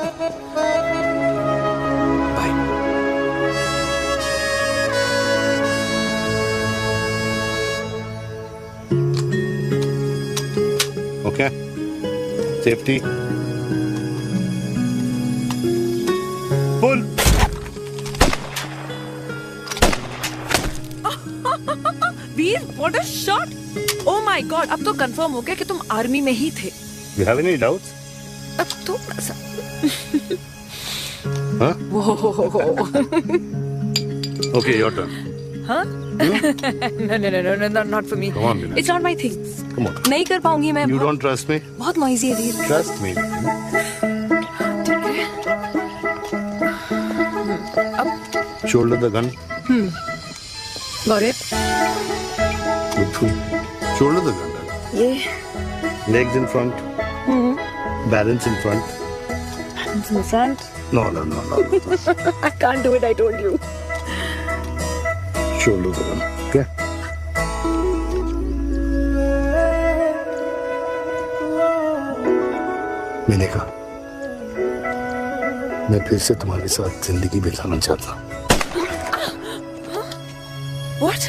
Okay. Safety. Pull. Veer, what a shot! Oh my God, अब तो कंफर्म हो गया कि तुम आर्मी में ही थे। You have any doubts? अब तो Huh? Whoa. Okay, your turn. Huh? No, not for me. Come on, Meena. It's not my thing. Come on. नहीं कर पाऊंगी मैं। You don't trust me? बहुत noisy है वीर। Trust me. Shoulder the gun. Got it. Good. Shoulder the gun. Yeah. Legs in front. Balance in front. Hands in front. No. I can't do it, I told you. Shoulder the gun. Okay? मैंने कहा मैं फिर से तुम्हारे साथ जिंदगी बिताना चाहता हूँ। What?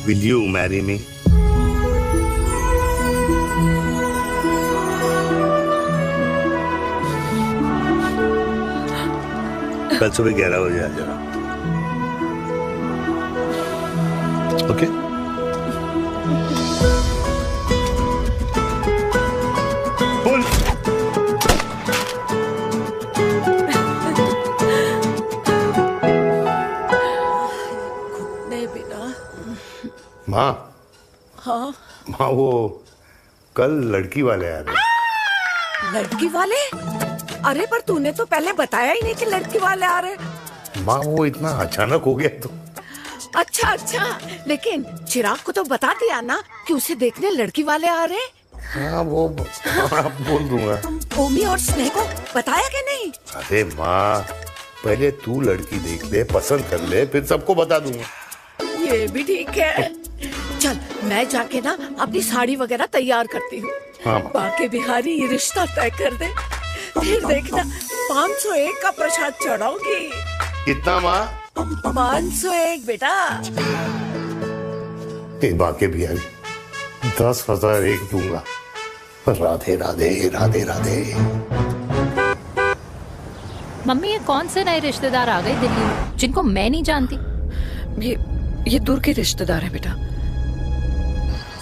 Will you marry me? कल सुबह 11 बजे आ जाना। ओके? पुल। नहीं बेटा। माँ, हाँ। माँ वो कल लड़की वाले आ रहे। लड़की वाले? अरे पर तूने तो पहले बताया ही नहीं कि लड़की वाले आ रहे। माँ वो इतना अचानक हो गया तो। अच्छा, लेकिन चिराग को तो बता दिया ना कि उसे देखने लड़की वाले आ रहे। हाँ वो बोल दूंगा। ओमी और स्नेह को बताया कि नहीं? अरे माँ पहले तू लड़की देख ले, पसंद कर ले, फिर सबको बता दूंगा। ये भी ठीक है। चल मैं जाके ना अपनी साड़ी वगैरह तैयार करती हूँ। हाँ। बाकी बिहारी ये रिश्ता तय कर दे, फिर देखना 501 का प्रसाद चढ़ाऊंगी। कितना माँ? 501 बेटा। बाकी बिहारी 10,001 दूंगा। राधे राधे राधे राधे। मम्मी ये कौन से नए रिश्तेदार आ गए दिल्ली में जिनको मैं नहीं जानती? ये दूर के रिश्तेदार हैं बेटा।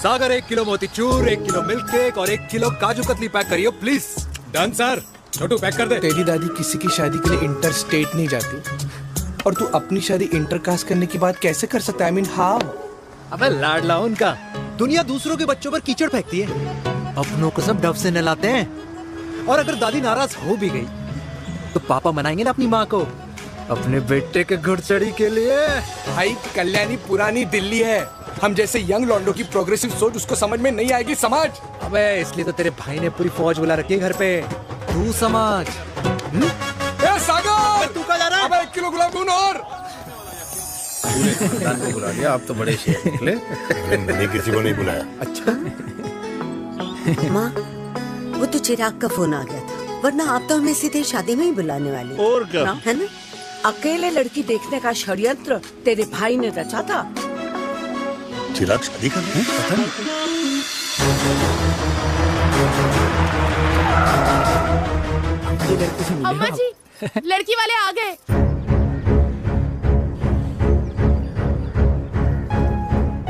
सागर 1 किलो मोतीचूर, 1 किलो मिल्क केक और 1 किलो काजू कतली पैक करियो please. Done sir. Chhotu pack कर दे। तेरी दादी किसी की शादी के लिए इंटर स्टेट नहीं जाती और तू अपनी शादी इंटर कास्ट करने की बात कैसे कर सकता है? I mean, how? अबे लाडला उनका। दुनिया दूसरों के बच्चों पर कीचड़ फेंकती है, अपनों को सब डब से नहलाते हैं। और अगर दादी नाराज हो भी गई तो पापा मनाएंगे ना अपनी माँ को अपने बेटे के घुड़चढ़ी के लिए। भाई कल्याणी पुरानी दिल्ली है, हम जैसे यंग लॉन्डो की प्रोग्रेसिव सोच उसको समझ में नहीं आएगी। समझ? अबे इसलिए तो तेरे भाई ने पूरी फौज बुला रखी है घर पे, तू समझ। सागर तू कहाँ जा रहा है? अब 1 किलो गुलाब जामुन और। पूरे खानदान को बुला लिया, आप तो बड़े शेर निकले। मैंने किसी को नहीं बुलाया। अच्छा माँ वो तो चिराग का फोन आ गया था, वरना आप तो हमें सीधे शादी में ही बुलाने वाली। और क्या? है ना? अकेले लड़की देखने का षड्यंत्र तेरे भाई ने रचा था। चिराग शादी कर रहे हैं? पता नहीं। अम्मा जी लड़की वाले आ गए।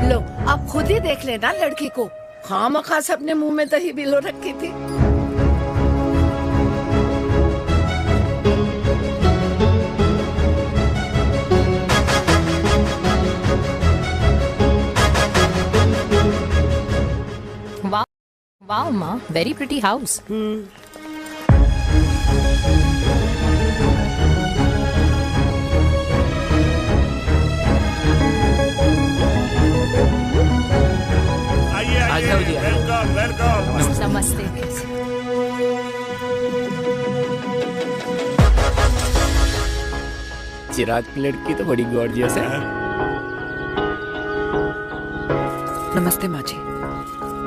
लो अब खुद ही देख लेना लड़की को। खामखा से अपने मुंह में दही बिलो रखी थी। वाओ माँ, वेरी प्रिटी हाउस। आइए वेलकम वेलकम। नमस्ते। चिराग की लड़की तो बड़ी गॉर्जियस है। नमस्ते माँ जी।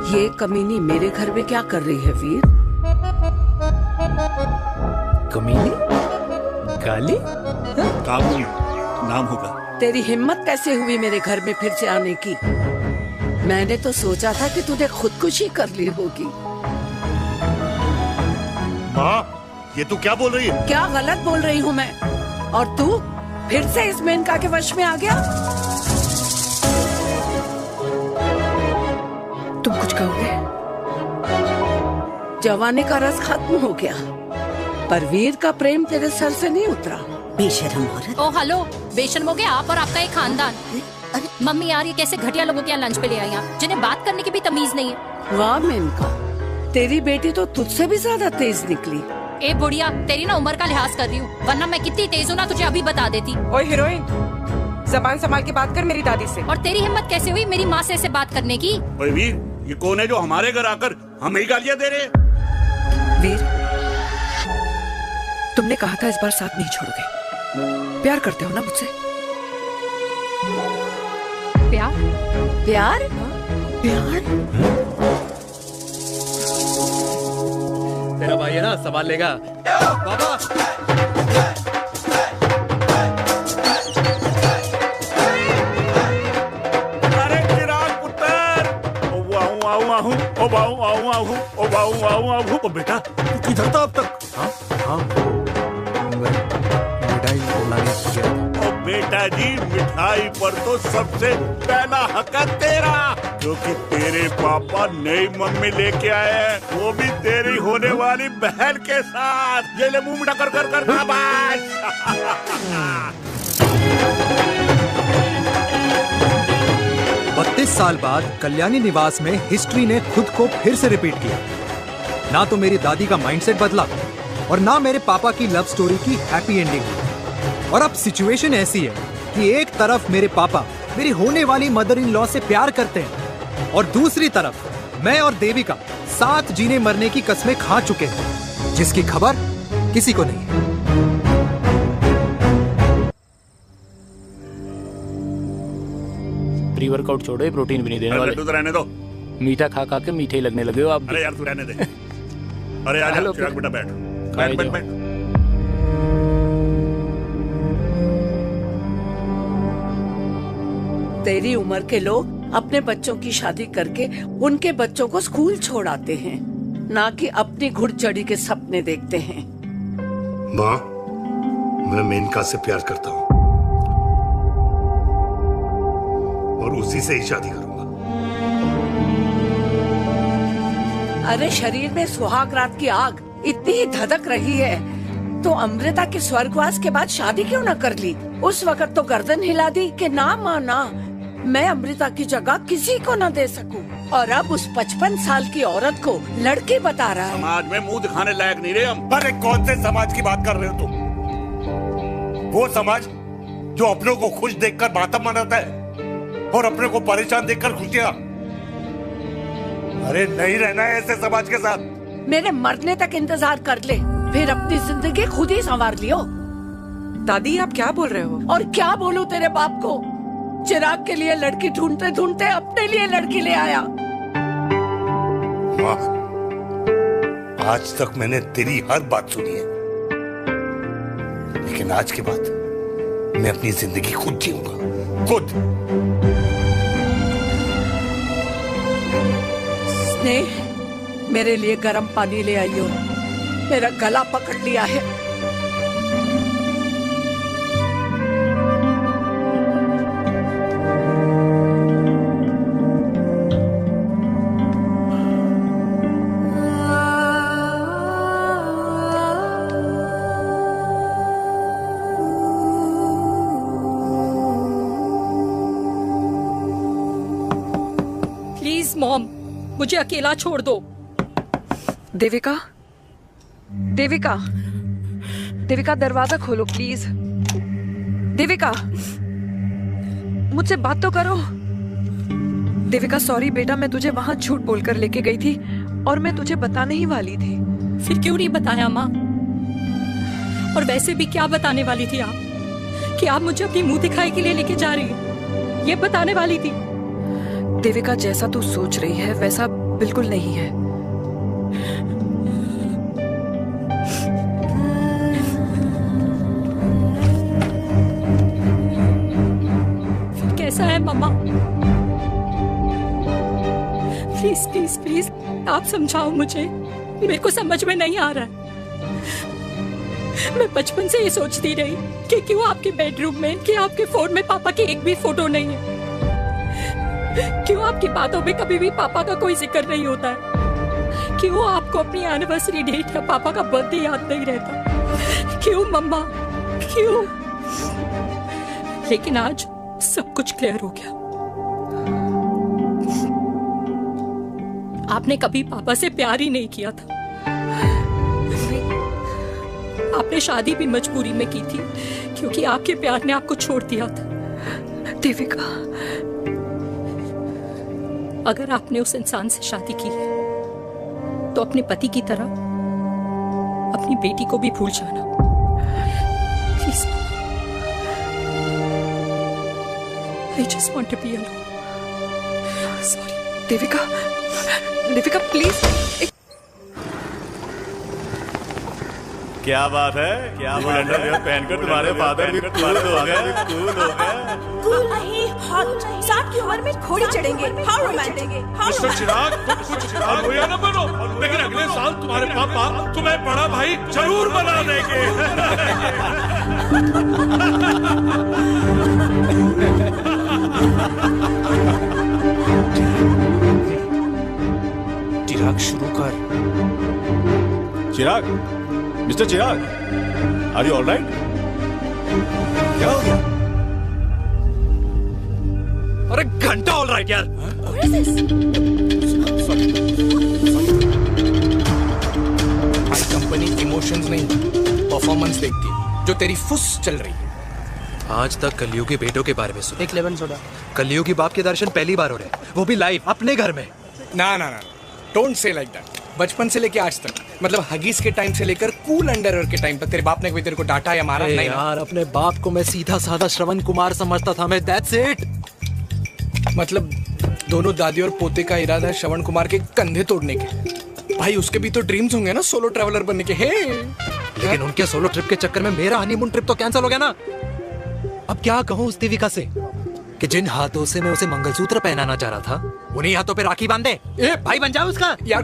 ये कमीनी मेरे घर में क्या कर रही है वीर? कमीनी? गाली? काबुल नाम होगा। तेरी हिम्मत कैसे हुई मेरे घर में फिर से आने की? मैंने तो सोचा था कि तूने खुदकुशी कर ली होगी। माँ, ये तू क्या बोल रही है? क्या गलत बोल रही हूँ मैं? और तू फिर से इस मेनका के वश में आ गया? तुम कुछ कहोगे? जवानी का रस खत्म हो गया, पर वीर का प्रेम तेरे सर से नहीं उतरा। बेशर्म औरत। ओ हेलो, बेशर्म हो गए आप और आपका एक खानदान। मम्मी यार, ये कैसे घटिया लोगों के यहाँ लंच पे ले आई आप, जिन्हें बात करने की भी तमीज नहीं है। वाह मेनका, तेरी बेटी तो तुझसे भी ज्यादा तेज निकली। ए बुढ़िया, तेरी ना उम्र का लिहाज कर रही हूँ, वरना मैं कितनी तेज हूँ ना तुझे अभी बता देती। ओए हीरोइन, ज़बान संभाल के बात कर मेरी दादी से। और तेरी हिम्मत कैसे हुई मेरी माँ से ऐसे बात करने की? ओए वीर, ये कौन है जो हमारे घर आकर हमें ही गालियाँ दे रहे? वीर, तुमने कहा था इस बार साथ नहीं छोड़ोगे। प्यार करते हो ना मुझसे? प्यार? प्यार? प्यार? तेरा भाई है ना, संभाल लेगा। बाबा अरे चिराग पुत्र, ओ बाऊ ओ बेटा, तू किधर था अब तक? हाँ मिठाई लाने गया था। ओ बेटा जी, मिठाई पर तो सबसे पहला हक है तेरा, क्योंकि तेरे पापा नई मम्मी लेके आए हैं, वो भी तेरी होने वाली बहन के साथ। ये ले मुंह मीठा कर कर कर शाबाश। 32 साल बाद कल्याणी निवास में हिस्ट्री ने खुद को फिर से रिपीट किया। ना तो मेरी दादी का माइंडसेट बदला और ना मेरे पापा की लव स्टोरी की हैप्पी एंडिंग हुई। और अब सिचुएशन ऐसी है कि एक तरफ मेरे पापा मेरी होने वाली मदर इन लॉ से प्यार करते हैं और दूसरी तरफ मैं और देविका साथ जीने मरने की कस्में खा चुके हैं, जिसकी खबर किसी को नहीं है। प्री वर्कआउट छोड़ो, प्रोटीन भी नहीं देने वाले। तो रहने दो, मीठा खा खा के मीठे ही लगने लगे हो आप। अरे यार तू रहने दे। अरे आ जा चिराग बेटा, बैठ बैठ बैठ बैठ। तेरी उम्र के लोग अपने बच्चों की शादी करके उनके बच्चों को स्कूल छोड़ाते हैं, ना कि अपनी घुड़चढ़ी के सपने देखते हैं। माँ, मैं मेनका से प्यार करता हूँ और उसी से ही शादी करूंगा। अरे शरीर में सुहाग रात की आग इतनी ही धधक रही है तो अमृता के स्वर्गवास के बाद शादी क्यों न कर ली? उस वक्त तो गर्दन हिला दी कि ना माना, मैं अमृता की जगह किसी को न दे सकूं। और अब उस 55 साल की औरत को लड़की बता रहा है। समाज में मुंह दिखाने लायक नहीं रहे हम। अरे कौन से समाज की बात कर रहे हो तुम? वो समाज जो अपनों को खुश देखकर मातम मनाता है और अपने को परेशान देखकर खुशियां। अरे नहीं रहना है ऐसे समाज के साथ। मेरे मरने तक इंतजार कर ले, फिर अपनी जिंदगी खुद ही संवार लियो। दादी आप क्या बोल रहे हो? और क्या बोलूं तेरे बाप को? चिराग के लिए लड़की ढूंढते ढूंढते अपने लिए लड़की ले आया। माँ, आज तक मैंने तेरी हर बात सुनी है, लेकिन आज के बाद मैं अपनी जिंदगी खुद जीऊंगा, खुद। स्नेह, मेरे लिए गर्म पानी ले आइयो, मेरा गला पकड़ लिया है। प्लीज मॉम, मुझे अकेला छोड़ दो। देविका, देविका, देविका दरवाजा खोलो प्लीज। देविका, मुझसे बात तो करो। देविका सॉरी बेटा, मैं तुझे वहां झूठ बोलकर लेके गई थी और मैं तुझे बताने ही वाली थी। फिर क्यों नहीं बताया माँ? और वैसे भी क्या बताने वाली थी आप? कि आप मुझे अपनी मुंह दिखाई के लिए लेके जा रही हैं, ये बताने वाली थी। देविका जैसा तू सोच रही है वैसा बिल्कुल नहीं है। फिर कैसा है मम्मा? प्लीज प्लीज प्लीज आप समझाओ मुझे, मेरे को समझ में नहीं आ रहा है। मैं बचपन से ये सोचती रही कि क्यों आपके बेडरूम में, कि आपके फोन में पापा की एक भी फोटो नहीं है, क्यों आपकी बातों में कभी भी पापा का कोई जिक्र नहीं होता है, क्यों आपको अपनी एनिवर्सरी डेट या पापा का बर्थडे याद नहीं रहता, क्यों मम्मा क्यों? लेकिन आज सब कुछ क्लियर हो गया। आपने कभी पापा से प्यार ही नहीं किया था। आपने शादी भी मजबूरी में की थी क्योंकि आपके प्यार ने आपको छोड़ दिया था। देविका, अगर आपने उस इंसान से शादी की है तो अपने पति की तरह अपनी बेटी को भी भूल जाना please. I just want to be alone. Sorry. Devika, Devika please. क्या बात है, क्या बात है, पहनकर तुम्हारे फादर भी कूल हो गए, कूल हो गए। कूल नहीं, हॉट। 60 की उम्र में घोड़ी चढ़ेंगे, हाउ रोमांटिक। मिस्टर चिराग, चिराग भैया ना बनो, लेकिन अगले साल तुम्हारे पापा तुम्हें बड़ा भाई जरूर बना देंगे। चिराग शुरू कर। Chirag, mister Chirag, are you all right? क्या हो गया? अरे घंटा ऑल राइट यार। हमारी कंपनी इमोशंस नहीं परफॉर्मेंस देखती है, जो तेरी फुस चल रही है। आज तक कलयुगी बेटों के बारे में सुना। एक लेमन सोडा। कलयुगी बाप के दर्शन पहली बार हो रहे हैं, वो भी लाइव अपने घर में। ना ना ना, डोंट से लाइक दैट। बचपन से लेके आज तक, मतलब हगीज के टाइम से लेकर कूल अंडरवेयर के टाइम तक तेरे बाप ने कभी तेरे को डांटा या मारा नहीं? यार अपने बाप को मैं सीधा साधा श्रवण कुमार समझता था मैं, दैट्स इट। मतलब दोनों दादी और पोते का इरादा है श्रवण कुमार के कंधे तोड़ने के। भाई उसके भी तो ड्रीम्स होंगे ना सोलो ट्रैवलर बनने के। लेकिन उनके सोलो ट्रिप के चक्कर में मेरा हनीमून ट्रिप तो कैंसिल हो गया ना। अब क्या कहूँ उस देविका से कि जिन हाथों से मैं उसे मंगलसूत्र पहनाना चाह रहा था, उन्हीं हाथों पे राखी बांध दे। भाई बन जाओ उसका। यार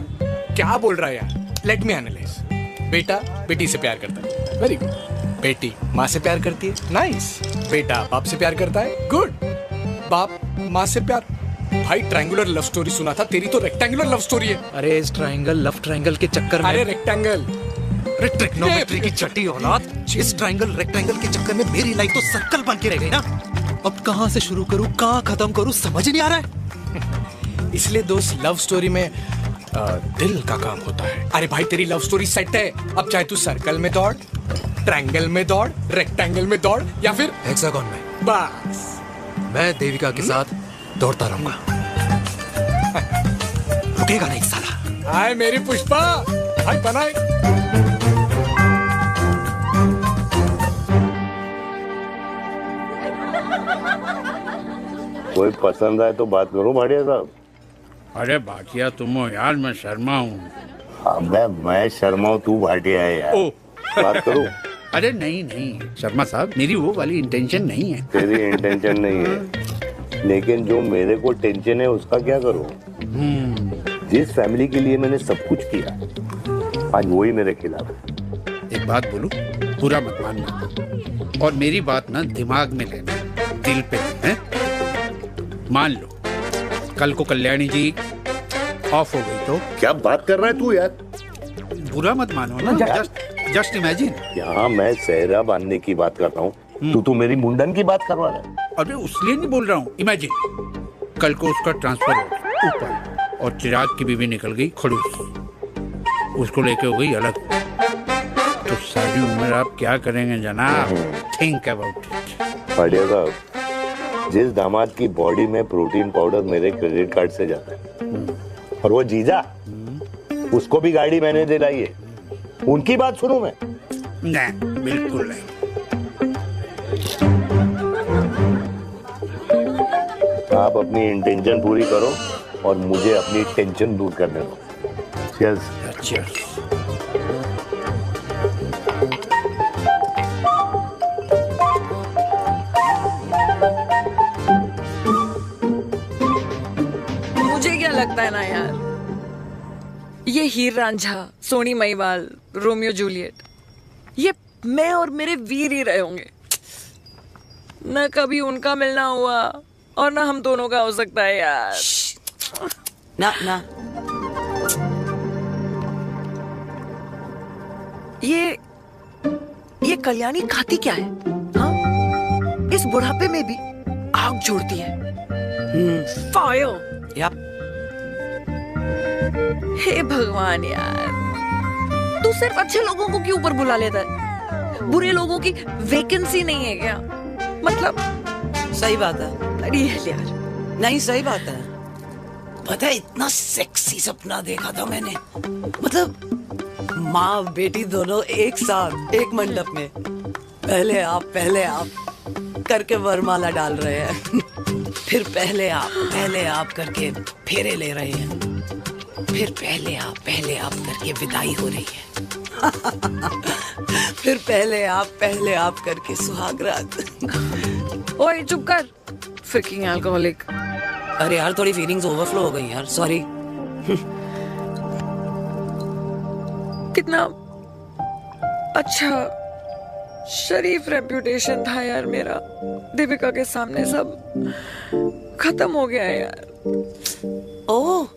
क्या बोल रहा है यार? Let me analyse. बेटा बेटी से प्यार करता है, वेरी गुड। बेटी माँ से प्यार करती है, नाइस। बेटा बाप से प्यार करता है, गुड। बाप माँ से प्यार। भाई ट्रायंगुलर लव स्टोरी सुना था, तेरी तो रेक्टेंगुलर लव स्टोरी है। अरे इस ट्रायंगल लव ट्रायंगल के चक्कर में, अरे रेक्टेंगल, अरे ट्रिग्नोमेट्री की छठी औलाद, इस ट्रायंगल रेक्टेंगल के चक्कर में मेरी लाइफ तो सर्कल बन के रह गई ना। अब कहाँ से शुरू करूँ, कहाँ खत्म करूँ, समझ नहीं आ रहा है। इसलिए दोस्त लव स्टोरी में दिल का काम होता है। अरे भाई तेरी लव स्टोरी सेट है, अब चाहे तू सर्कल में दौड़, ट्रायंगल में दौड़, रेक्टेंगल में दौड़ या फिर हेक्सागोन में, बस मैं देविका के साथ दौड़ता रहूंगा। रुकेगा नहीं साला। हाय मेरी पुष्पा, भाई बनाए। कोई पसंद आए तो बात करो भाटिया साहब। अरे भाटिया तुम हो यार, मैं शर्मा हूँ। अबे मैं शर्मा हूँ, तू भाटिया है यार। बात करो। अरे नहीं नहीं शर्मा साहब, मेरी वो वाली इंटेंशन नहीं है। तेरी इंटेंशन नहीं है, लेकिन जो मेरे को टेंशन है उसका क्या करूँ? जिस फैमिली के लिए मैंने सब कुछ किया, आज वही मेरे खिलाफ है। एक बात बोलूं, बुरा मत मानना, और मेरी बात ना दिमाग में लेना, दिल पे है। मान लो कल को कल्याणी जी ऑफ हो गई तो? क्या बात कर रहा है तू यार? बुरा मत मानो ना, जस्ट इमेजिन। यहाँ मैं सेहरा बांधने की बात कर रहा हूँ, तू मेरी मुंडन की बात करवा रहा है। अरे उसलिए नहीं बोल रहा हूँ, इमेजिन कल को उसका ट्रांसफर हो गया ऊपर और चिराग की बीवी निकल गई खड़ूस। उसको लेके हो गई अलग। तो सारी उम्र आप क्या करेंगे जनाब? Think about it. बढ़िया साहब, जिस दामाद की बॉडी में प्रोटीन पाउडर मेरे क्रेडिट कार्ड से जाता है, और वो जीजा, उसको भी गाड़ी मैंने दिलाई है, उनकी बात सुनूं मैं? नहीं, बिल्कुल नहीं। आप अपनी इंटेंशन पूरी करो और मुझे अपनी टेंशन दूर करने दो। यस। मुझे क्या लगता है ना यार, ये हीर रांझा, सोनी महिवाल, रोमियो जूलियट, ये मैं और मेरे वीर ही रहे होंगे। न कभी उनका मिलना हुआ और ना हम दोनों का हो सकता है यार। ना ना, ये कल्याणी खाती क्या है? हाँ? इस बुढ़ापे में भी आग जोड़ती है। फायर। हे भगवान यार, तू सिर्फ अच्छे लोगों को क्यों ऊपर बुला लेता है? बुरे लोगों की वैकेंसी नहीं है क्या? मतलब सही बात है। अरे यार, नहीं सही बात है। पता है, इतना सेक्सी सपना देखा था मैंने। मतलब माँ बेटी दोनों एक साथ एक मंडप में, पहले आप करके वरमाला डाल रहे हैं। फिर पहले आप करके फेरे ले रहे हैं। फिर पहले आप करके विदाई हो रही है। फिर पहले आप करके सुहागरात। ओए चुप कर, फ्रिकिंग अल्कोहलिक। अरे यार, थोड़ी फीलिंग्स ओवरफ्लो हो गई यार, सॉरी। कितना अच्छा शरीफ रेप्यूटेशन था यार मेरा, दीपिका के सामने सब खत्म हो गया है यार। Oh,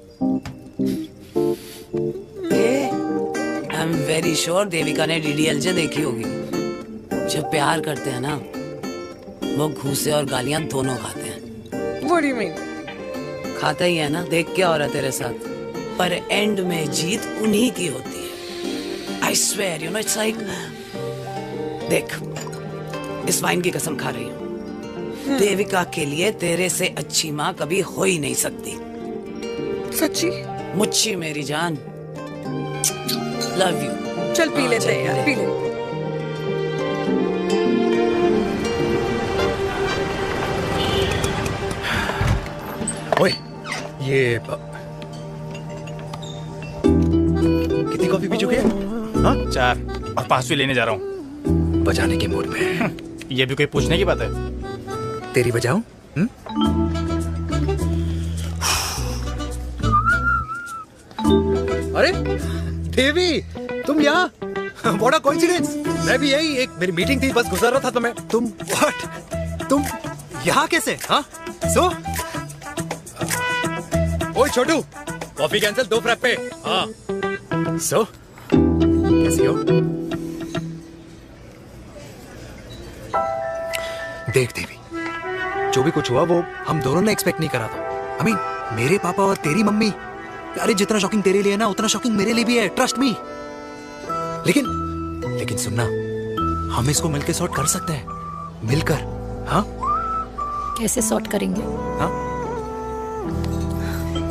I am very sure Devika ने DDLJ देखी होगी। जब प्यार करते हैं ना, वो घूसे और गालियां दोनों खाते हैं। What do you mean? खाता ही है ना, देख क्या हो रहा है तेरे साथ। पर एंड में जीत उन्हीं की होती है। I swear, you know, it's like, देख, इस वाइन की कसम खा रही हूँ, देविका के लिए तेरे से अच्छी माँ कभी हो ही नहीं सकती। सच्ची? मुच्छी मेरी जान, लव यू। चल पी लेते हैं यार, पी ले। ओए, ये कितनी कॉफी पी चुके हैं? हाँ? 4 और 5वीं लेने जा रहा हूँ। बजाने के मूड में। ये भी कोई पूछने की बात है? तेरी बजाऊं? अरे देवी, तुम यहाँ? What a coincidence! मैं भी यही, एक मेरी मीटिंग थी, बस गुजर रहा था तो मैं। तुम यहाँ कैसे? हाँ? सो? ओए छोटू, कॉफी कैंसिल, 2 फ्रैप पे। हाँ। सो? कैसी हो? देख देवी, जो भी कुछ हुआ वो हम दोनों ने एक्सपेक्ट नहीं करा था। I mean, मेरे पापा और तेरी मम्मी, अरे जितना शॉकिंग तेरे लिए ना, उतना शॉकिंग मेरे लिए भी है, ट्रस्ट मी। लेकिन सुनना, हम इसको मिलकर सॉर्ट कर सकते हैं, मिलकर। हाँ? कैसे सॉर्ट करेंगे? हाँ?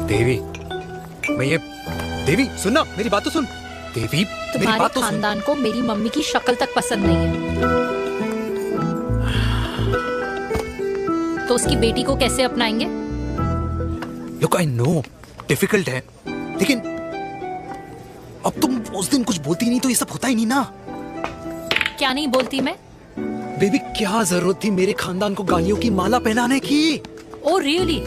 देवी, देवी सुनना, मेरी बात तो सुन। देवी, तुम्हारे खानदान को मेरी मम्मी की शक्ल तक पसंद नहीं है, तो उसकी बेटी को कैसे अपनाएंगे? Look, I know, डिफिकल्ट है, लेकिन अब तुम उस दिन कुछ बोलती नहीं तो ये सब होता ही नहीं ना। क्या नहीं बोलती मैं? बेबी, क्या जरूरत थी मेरे खानदान को गालियों की माला पहनाने की? Oh really?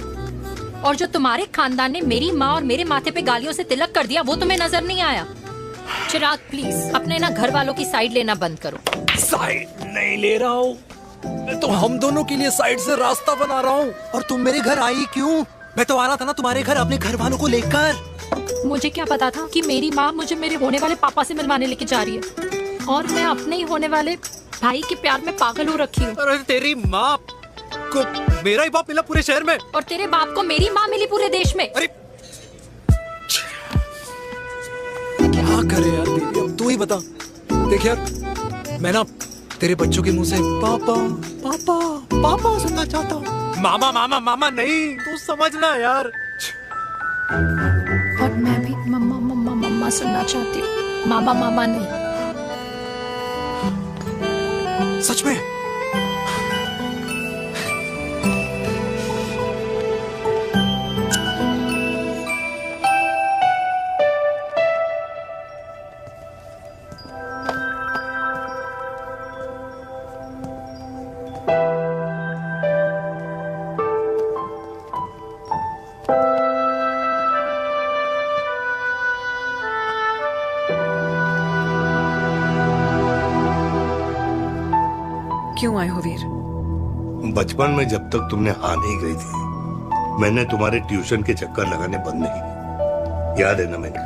और जो तुम्हारे खानदान ने मेरी माँ और मेरे माथे पे गालियों से तिलक कर दिया, वो तुम्हें नजर नहीं आया? चिराग प्लीज अपने ना घर वालों की साइड लेना बंद करो। साइड नहीं ले रहा हूँ, मैं तो हम दोनों के लिए साइड से रास्ता बना रहा हूँ। और तुम मेरे घर आई क्यों? मैं तो आ रहा था ना तुम्हारे घर अपने घर वालों को लेकर। मुझे क्या पता था कि मेरी माँ मुझे मेरे होने वाले पापा से मिलवाने लेके जा रही है, और मैं अपने ही होने वाले भाई के प्यार में पागल हो रखी हूँ। अरे तेरी माँ को मेरा ही बाप मिला पूरे शहर में, और तेरे बाप को मेरी माँ मिली पूरे देश में। अरे क्या करे यार दीदी, अब तू ही बता। देख यार, मैं ना तेरे बच्चों के मुंह से पापा पापा पापा सुनना चाहता हूँ। मामा मामा मामा नहीं, तू समझना यार। और मैं भी मम्मा मम्मा मम्मा सुनना चाहती हूँ, मामा मामा नहीं। सच में? क्यों आए हो वीर? बचपन में जब तक तुमने हाँ नहीं कही थी, मैंने तुम्हारे ट्यूशन के चक्कर लगाने बंद नहीं किए। याद है ना मेनका?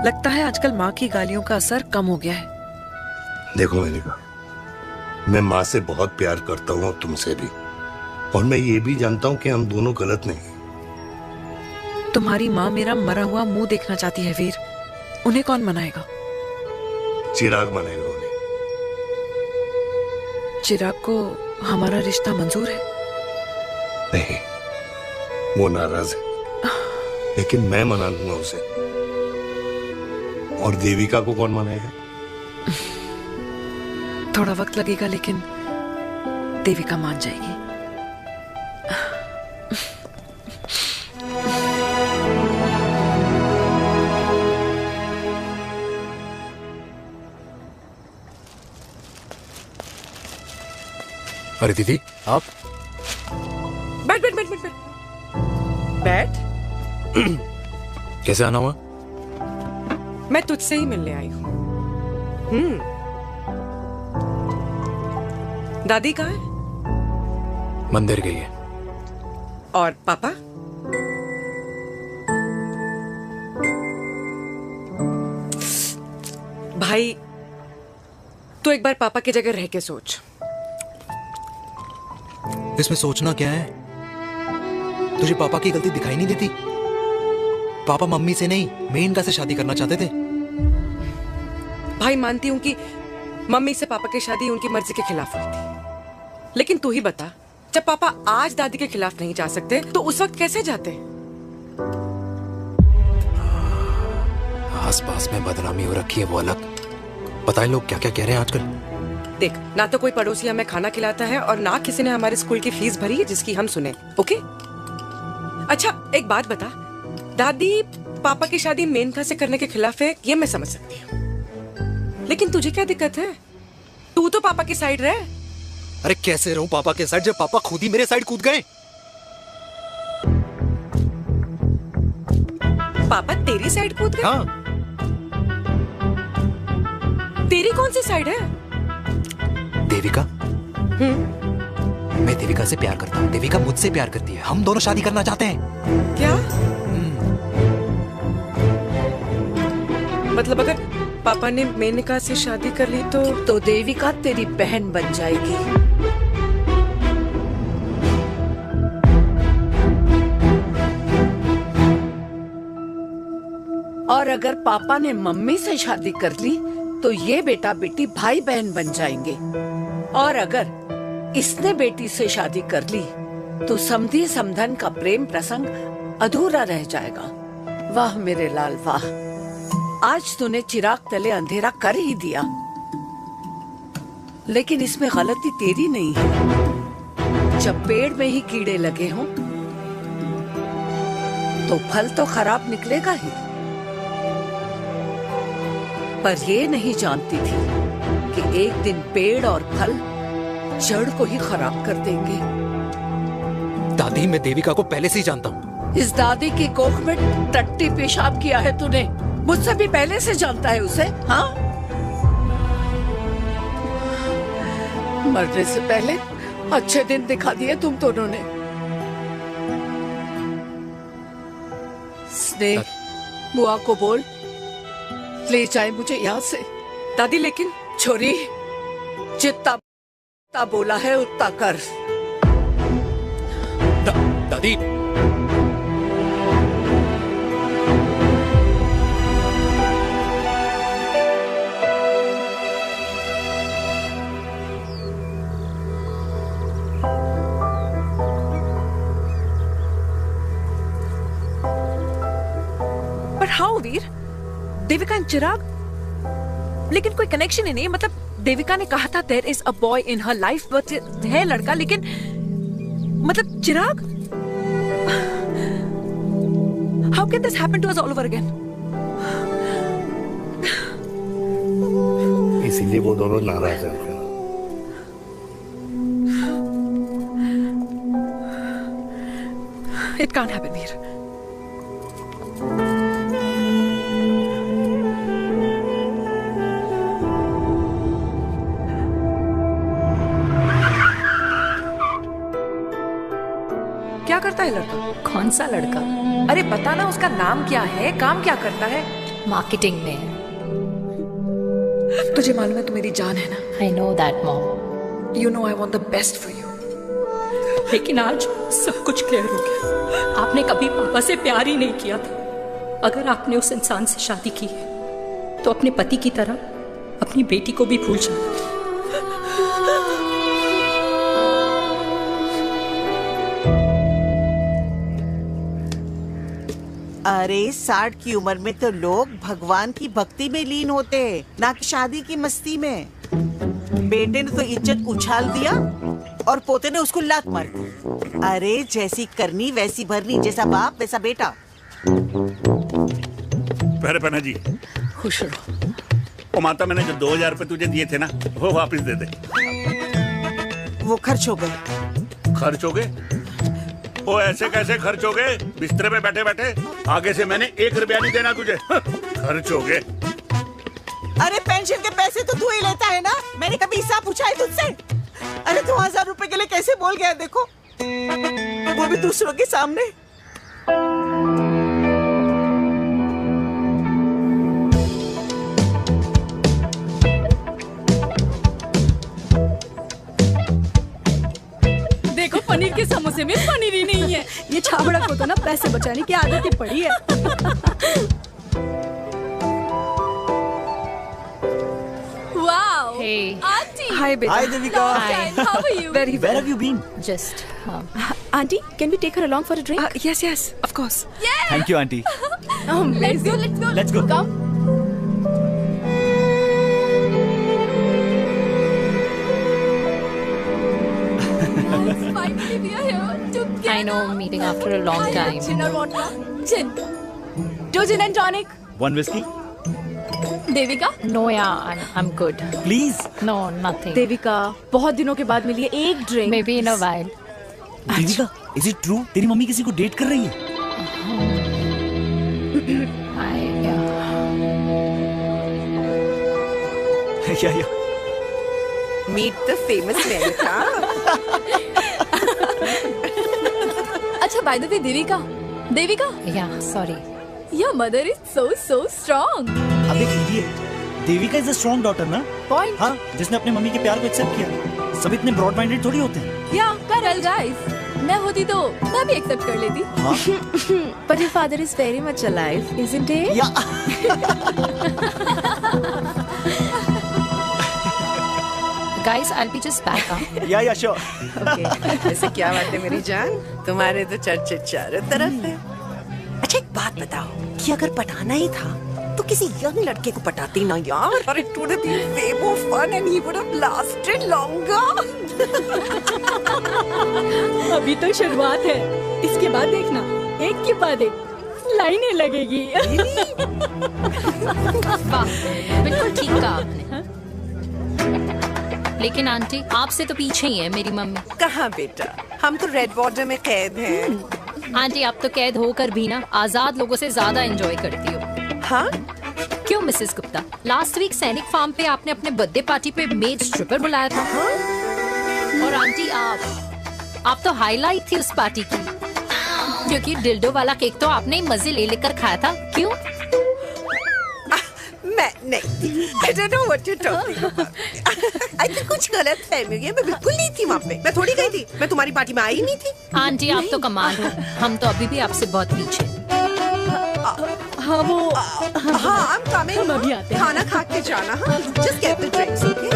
लगता है आजकल माँ की गालियों का असर कम हो गया है। देखो मेनका, मैं माँ से बहुत प्यार करता हूँ और तुमसे भी, और मैं ये भी जानता हूँ कि हम दोनों गलत नहीं। तुम्हारी माँ मेरा मरा हुआ मुंह देखना चाहती है वीर। उन्हें कौन मनाएगा? चिराग मनाएगा उन्हें। चिराग को हमारा रिश्ता मंजूर है? नहीं, वो नाराज है, लेकिन मैं मना दूंगा उसे। और देविका को कौन मनाएगा? थोड़ा वक्त लगेगा, लेकिन देविका मान जाएगी। अरे दीदी, आप बैठ बैठ बैठ बैठ बैठ। कैसे आना हुआ? मैं तुझसे ही मिलने आई हूँ। दादी कहाँ है? मंदिर गई है। और पापा? भाई, तू एक बार पापा की जगह रह के सोच। इसमें सोचना क्या है? तुझे पापा की गलती दिखाई नहीं देती? पापा मम्मी से नहीं, मेनका से शादी करना चाहते थे। भाई, मानती हूं कि मम्मी से पापा की शादी उनकी मर्जी के खिलाफ हुई थी, लेकिन तू ही बता, जब पापा आज दादी के खिलाफ नहीं जा सकते तो उस वक्त कैसे जाते? आस पास में बदनामी हो रखी है, वो अलग। पता है लोग क्या क्या कह रहे हैं आजकल? देख, ना तो कोई पड़ोसी हमें खाना खिलाता है और ना किसी ने हमारे स्कूल की फीस भरी है जिसकी हम सुने। ओके? अच्छा, एक बात बता, दादी पापा की शादी मेनका से करने के खिलाफ है, ये मैं समझ सकती हूँ, लेकिन तुझे क्या दिक्कत है? तू तो पापा की साइड रहे। अरे कैसे रहूं पापा के साइड जब पापा खुद ही मेरे साइड कूद गए? पापा तेरी साइड कूद गए? हाँ। तेरी कौन सी साइड है? देविका। मैं देविका से प्यार करता हूँ, देविका मुझसे प्यार करती है, हम दोनों शादी करना चाहते हैं। क्या? मतलब अगर पापा ने मेनका से शादी कर ली तो देविका तेरी बहन बन जाएगी। और अगर पापा ने मम्मी से शादी कर ली तो ये बेटा बेटी भाई बहन बन जाएंगे। और अगर इसने बेटी से शादी कर ली तो समधी समधन का प्रेम प्रसंग अधूरा रह जाएगा। वाह मेरे लाल वाह, आज तूने चिराग तले अंधेरा कर ही दिया, लेकिन इसमें गलती तेरी नहीं है। जब पेड़ में ही कीड़े लगे हों तो फल तो खराब निकलेगा ही। पर ये नहीं जानती थी कि एक दिन पेड़ और फल जड़ को ही खराब कर देंगे। दादी, मैं देविका को पहले से ही जानता हूँ। इस दादी की कोख में टट्टी पेशाब किया है तूने, मुझसे भी पहले से जानता है उसे। हाँ, मरने से पहले अच्छे दिन दिखा दिए तुम दोनों ने। स्नेह, बुआ को बोल ले जाए मुझे यहाँ से। दादी, लेकिन छोरी, जितना बोला है उतना कर। दादी, हाउ वीर? देविका एंड चिराग? लेकिन कोई कनेक्शन ही नहीं। मतलब देविका ने कहा था there is a boy in her life, but है लड़का, लेकिन मतलब Chirag? How can this happen to us all over again? इसीलिए वो दोनों नाराज हैं। It can't happen, Veer. क्या करता है लड़का? कौन सा लड़का? अरे बता ना, उसका नाम क्या है, काम क्या करता है? मार्केटिंग में। तुझे मालूम है तू मेरी जान है ना? I know that, Mom. You know I want the best for you. लेकिन आज सब कुछ क्लियर हो गया। आपने कभी पापा से प्यार ही नहीं किया था। अगर आपने उस इंसान से शादी की है तो अपने पति की तरह अपनी बेटी को भी भूल जाना। अरे 60 की उम्र में तो लोग भगवान की भक्ति में लीन होते हैं, ना कि शादी की मस्ती में। बेटे ने तो इज्जत उछाल दिया और पोते ने उसको लात मार दी। अरे जैसी करनी वैसी भरनी, जैसा बाप वैसा बेटा। पहले पहना जी खुश रहो। ओ माता, मैंने जो 2000 रुपए तुझे दिए थे ना, वो वापस दे दे। वो खर्च हो गए। खर्च हो गए? ओ ऐसे कैसे खर्च हो गए? बिस्तर पे बैठे बैठे। आगे से मैंने 1 रुपया नहीं देना तुझे। खर्च हो गए। अरे पेंशन के पैसे तो तू ही लेता है ना, मैंने कभी हिसाब पूछा है तुझसे? अरे 2000 रुपए के लिए कैसे बोल गया देखो, वो भी दूसरों के सामने। देखो पनीर के समोसे में पनीर ही नहीं है। ये छाबड़ा को तो ना पैसे बचाने की आदत ही पड़ी है। Wow. Hey. Auntie. Hi, beta. Hi, Devika. Hi. How are you? Very Where well. have you been? Just Auntie, can we take her along for a drink? Yes, yes, of course. Yeah. Thank you, auntie. Let's go. Let's go. Let's go. Come. Finally, we are here together. I know, meeting after a long time. Gin or vodka? Gin. 2 gin and tonic. One whiskey? Devika? No, yeah, I'm good. Please. No, nothing. Devika, बहुत दिनों के बाद मिली है, एक drink. Maybe in a while. Devika, is it true? तेरी mummy किसी को date कर रही है? Yeah. Meet the famous Devika. अच्छा, by the way, Devika. Devika? Yeah, sorry. Your mother is so strong. अब एक idiot. Devika is a strong daughter ना? Point. हाँ, जिसने अपने मम्मी के प्यार को एक्सेप्ट किया। सब इतने ब्रॉड माइंडेड थोड़ी होते हैं। Yeah, well guys, मैं होती तो मैं भी एक्सेप्ट कर लेती। हाँ? But your father is very much alive, isn't he? Yeah. Guys, I'll be just back. Yeah, sure. Okay. ऐसे क्या बात है मेरी जान? तुम्हारे तो चर्चे चारों तरफ है। अच्छा एक बात बताओ कि अगर पटाना ही था तो किसी यंग लड़के को पटाती ना यार। और it would have been way more fun and he would have lasted longer. अभी तो शुरुआत है, इसके बाद देखना एक के बाद एक लाइनें लगेगी। बिल्कुल ठीक कहा आपने। लेकिन आंटी, आपसे तो पीछे ही है मेरी मम्मी। कहाँ बेटा, हम तो रेड बॉर्डर में कैद हैं। आंटी, आप तो कैद होकर भी ना आजाद लोगों से ज्यादा एंजॉय करती हो। हाँ? क्यों मिसेस गुप्ता, लास्ट वीक सैनिक फार्म पे आपने अपने बर्थडे पार्टी पे मेड स्ट्रिपर बुलाया था। हाँ? और आंटी आप तो हाईलाइट थी उस पार्टी की, क्योंकि डिल्डो वाला केक तो आपने मजे ले लेकर खाया था। क्यों? मैं नहीं, I don't know what you're talking about. I think कुछ गलत फहमी हुई है, मैं बिल्कुल नहीं थी वहाँ पे। मैं थोड़ी गई थी, मैं तुम्हारी पार्टी में आई नहीं थी। आंटी, आप तो कमाल हो, हम तो अभी भी आपसे बहुत पीछे। हाँ वो हाँ, I'm coming. हम अभी आते हैं। खाना खा के जाना। हाँ, just get the drinks, okay?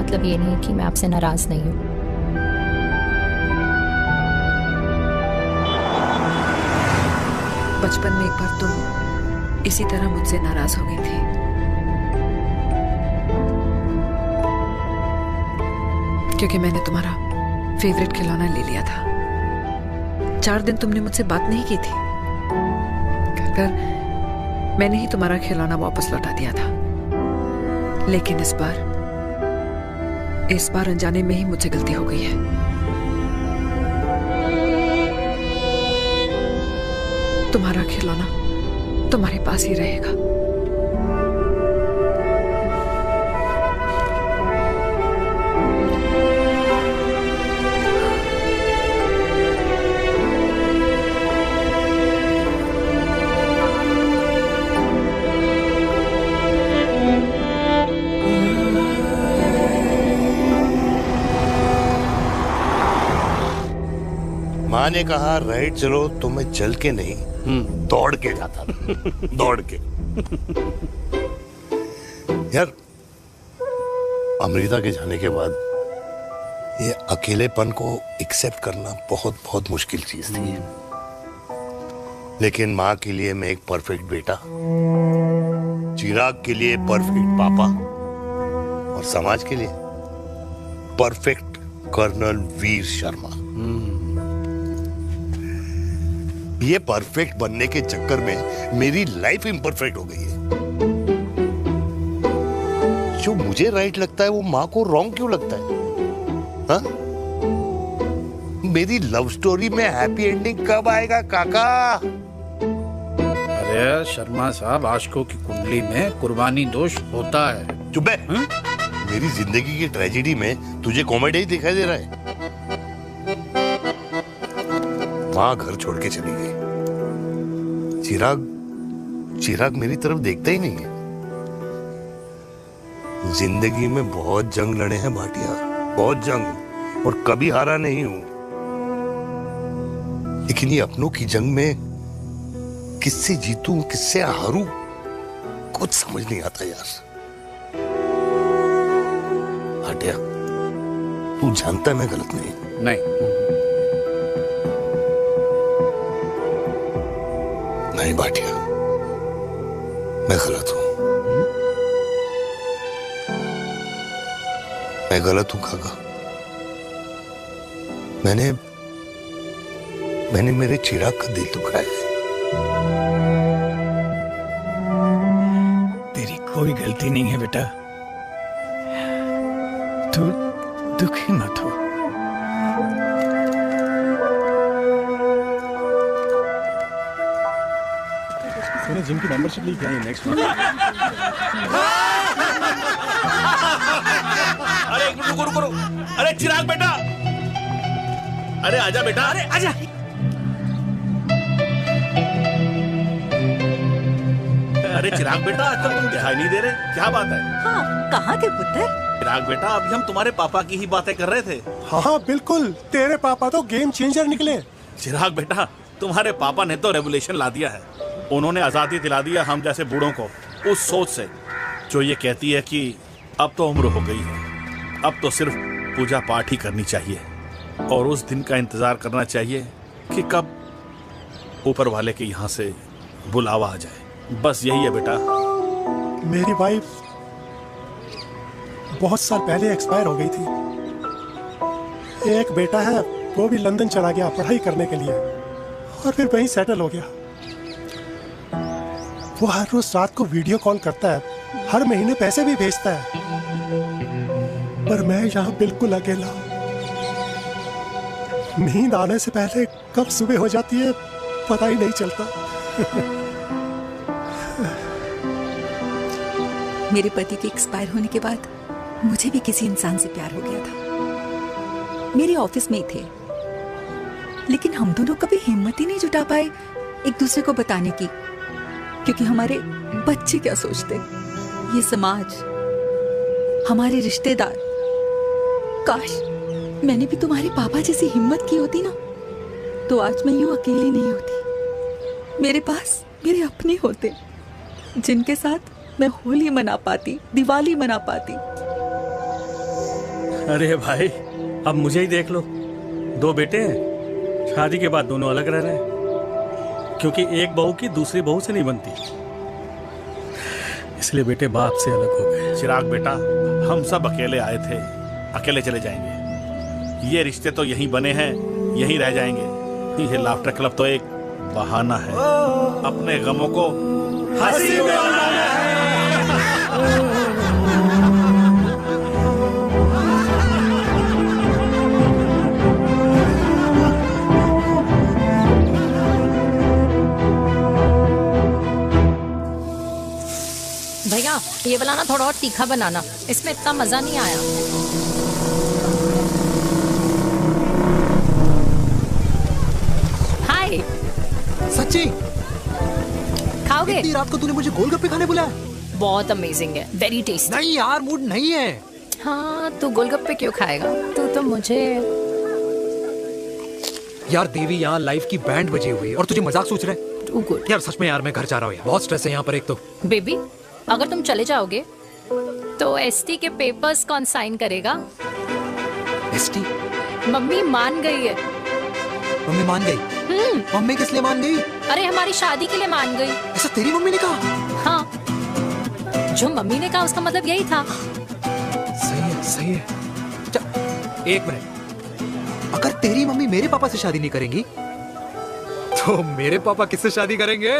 मतलब ये नहीं कि मैं आपसे नाराज नहीं हूँ। बचपन में एक बार तुम इसी तरह मुझसे नाराज हो गई थी। क्योंकि मैंने तुम्हारा फेवरेट खिलौना ले लिया था। 4 दिन तुमने मुझसे बात नहीं की थी। कहकर मैंने ही तुम्हारा खिलौना वापस लौटा दिया था। लेकिन इस बार अनजाने में ही मुझसे गलती हो गई है। तुम्हारा खिलौना तुम्हारे पास ही रहेगा। माँ ने कहा राइट चलो तो मैं चल के नहीं दौड़ के जाता था। दौड़ के। यार अमृता के जाने के बाद ये अकेलेपन को एक्सेप्ट करना बहुत बहुत मुश्किल चीज थी। लेकिन माँ के लिए मैं एक परफेक्ट बेटा, चिराग के लिए परफेक्ट पापा और समाज के लिए परफेक्ट कर्नल वीर शर्मा। ये परफेक्ट बनने के चक्कर में मेरी लाइफ इम्परफेक्ट हो गई है। जो मुझे राइट लगता है वो माँ को रॉन्ग क्यों लगता है? हाँ? मेरी लव स्टोरी में हैप्पी एंडिंग कब आएगा काका? अरे शर्मा साहब, आशिकों की कुंडली में कुर्बानी दोष होता है। चुप है। मेरी जिंदगी की ट्रेजेडी में तुझे कॉमेडी ही दिखाई दे रहा है। माँ घर छोड़ के चली गई। चिराग मेरी तरफ देखता ही नहीं है। जिंदगी में बहुत जंग लड़े हैं भाटिया, बहुत जंग, और कभी हारा नहीं हूं। लेकिन ये अपनों की जंग में किससे जीतूं किससे हारूं कुछ समझ नहीं आता यार। भाटिया तू जानता है मैं गलत नहीं। नहीं भाटिया, मैं गलत हूं। मैं गलत हूं काका। मैंने मेरे चिराग का दिल दुखाया है। तेरी कोई गलती नहीं है बेटा। तू दुखी मत हो। मैंने जिम की मेंबरशिप ली क्या? नेक्स्ट अरे रुको। अरे चिराग बेटा, अरे आजा बेटा, अरे आजा। अरे चिराग बेटा, आजकल तुम दिखाई नहीं दे रहे, क्या बात है? हाँ, कहाँ थे पुत्र? चिराग बेटा, अभी हम तुम्हारे पापा की ही बातें कर रहे थे। हाँ बिल्कुल, तेरे पापा तो गेम चेंजर निकले। चिराग बेटा, तुम्हारे पापा ने तो रेवोल्यूशन ला दिया है। उन्होंने आजादी दिला दिया हम जैसे बूढ़ों को, उस सोच से जो ये कहती है कि अब तो उम्र हो गई है, अब तो सिर्फ पूजा पाठ ही करनी चाहिए और उस दिन का इंतजार करना चाहिए कि कब ऊपर वाले के यहाँ से बुलावा आ जाए। बस यही है बेटा। मेरी वाइफ बहुत साल पहले एक्सपायर हो गई थी। एक बेटा है, वो भी लंदन चला गया पढ़ाई करने के लिए और फिर वहीं सेटल हो गया। वो हर रोज रात को वीडियो कॉल करता है, हर महीने पैसे भी भेजता है, पर मैं यहाँ बिल्कुल अकेला। नींद आने से पहले कब सुबह हो जाती है पता ही नहीं चलता। मेरे पति के एक्सपायर होने के बाद मुझे भी किसी इंसान से प्यार हो गया था। मेरे ऑफिस में ही थे, लेकिन हम दोनों कभी हिम्मत ही नहीं जुटा पाए एक दूसरे को बताने की, क्योंकि हमारे बच्चे क्या सोचते, ये समाज, हमारे रिश्तेदार। काश मैंने भी तुम्हारे पापा जैसी हिम्मत की होती ना, तो आज मैं यूं अकेली नहीं होती। मेरे पास मेरे अपने होते जिनके साथ मैं होली मना पाती, दिवाली मना पाती। अरे भाई, अब मुझे ही देख लो, 2 बेटे हैं, शादी के बाद दोनों अलग रह रहे हैं, क्योंकि एक बहू की दूसरी बहू से नहीं बनती, इसलिए बेटे बाप से अलग हो गए। चिराग बेटा, हम सब अकेले आए थे, अकेले चले जाएंगे। ये रिश्ते तो यहीं बने हैं, यहीं रह जाएंगे। ये लाफ्टर क्लब तो एक बहाना है, अपने गमों को हंसी में बनाना है। भैया ये वाला ना थोड़ा और तीखा बनाना, इसमें इतना मजा नहीं आया। हाय। सच्ची? खाओगे? इतनी रात को तूने मुझे गोलगप्पे खाने बुलाया? बहुत अमेजिंग है, वेरी टेस्टी। नहीं यार, मूड नहीं है। हाँ, तू गोलगप्पे क्यों खाएगा? तू तो मुझे। यार देवी, यहाँ लाइफ की बैंड बजी हुई है और तुझे मजाक सोच रहे? यार सच में यार, मैं घर जा रहा हूँ यार, बहुत स्ट्रेस है यहाँ पर। एक तो बेबी, अगर तुम चले जाओगे तो एसटी के पेपर्स कौन साइन करेगा? एसटी? मम्मी मान गई है। मम्मी मान गई? मम्मी किस लिए मान गई? अरे हमारी शादी के लिए मान गई। ऐसा तेरी मम्मी ने कहा? हाँ, जो मम्मी ने कहा उसका मतलब यही था। सही है, सही है। एक मिनट, अगर तेरी मम्मी मेरे पापा से शादी नहीं करेंगी तो मेरे पापा किससे शादी करेंगे?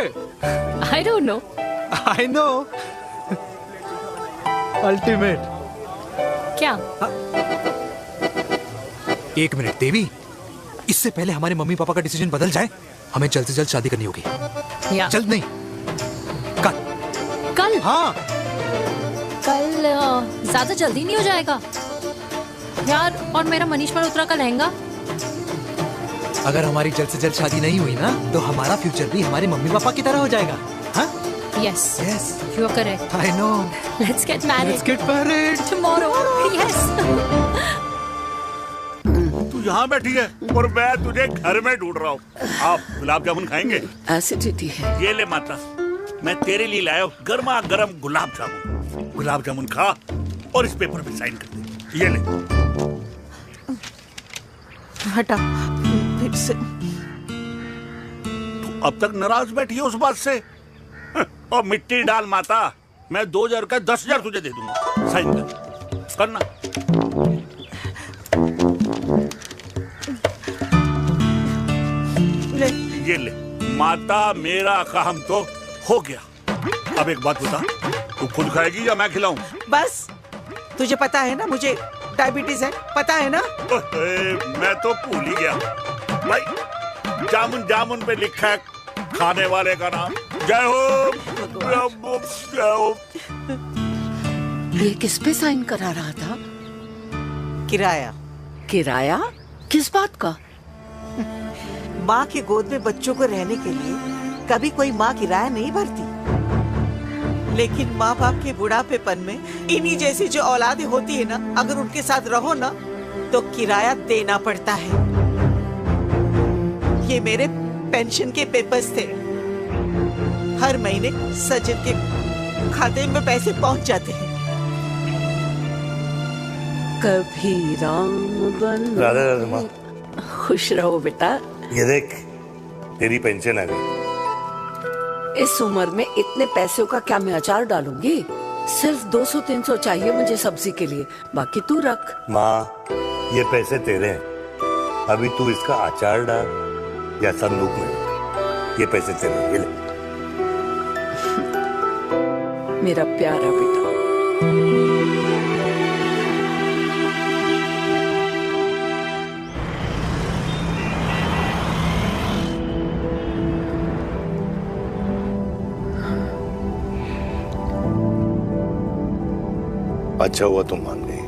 I don't know. I know. Ultimate. क्या? एक मिनट देवी, इससे पहले हमारे मम्मी पापा का डिसीजन बदल जाए, हमें जल्द से जल्द शादी करनी होगी। जल्द नहीं, कल। कल? हाँ। कल ज्यादा जल्दी नहीं हो जाएगा यार? और मेरा मनीष मल्होत्रा का लहंगा? अगर हमारी जल्द से जल्द शादी नहीं हुई ना, तो हमारा फ्यूचर भी हमारे मम्मी पापा की तरह हो जाएगा। हाँ? Yes. Yes. You are correct. I know. Let's get married. Let's get married tomorrow. Yes. तू यहाँ बैठी है और मैं तुझे घर में ढूंढ रहा हूँ। आप गुलाब जामुन खाएंगे? एसिडिटी है। ये ले माता, मैं तेरे लिए लाया हूँ गर्मा गर्म गुलाब जामुन। गुलाब जामुन खा और इस पेपर पे साइन कर दे। ये ले। हटा फिर से। तू अब तक नाराज बैठी है उस बात से? और मिट्टी डाल माता, मैं 2000 का 10,000 तुझे दे दूंगा। साइन कर, करना। ले। ये ले माता, मेरा काम तो हो गया। अब एक बात बता, तू खुद खाएगी या मैं खिलाऊं? बस, तुझे पता है ना मुझे डायबिटीज है, पता है ना? मैं तो भूल ही गया भाई। जामुन जामुन पे लिखा है खाने वाले का नाम। जय हो, जय हो। ये किस पे साइन करा रहा था? किराया। किराया? किस बात का? माँ की गोद में बच्चों को रहने के लिए कभी कोई माँ किराया नहीं भरती, लेकिन माँ बाप के बुढ़ापेपन में इन्हीं जैसी जो औलादें होती है ना, अगर उनके साथ रहो ना तो किराया देना पड़ता है। ये मेरे पेंशन के पेपर्स थे, हर महीने सचिन के खाते में पैसे पहुंच जाते हैं। कभी राम बन। राधे राधे माँ। खुश रहो बेटा। ये देख, तेरी पेंशन आ गई। इस उम्र में इतने पैसों का क्या मैं अचार डालूंगी? सिर्फ 200-300 चाहिए मुझे सब्जी के लिए, बाकी तू रख। माँ, ये पैसे तेरे हैं, अभी तू इसका अचार डाल या संदूक में रख। ये पैसे तेरे हैं, ये ले। मेरा प्यारा बेटा। अच्छा हुआ तुम मान गई,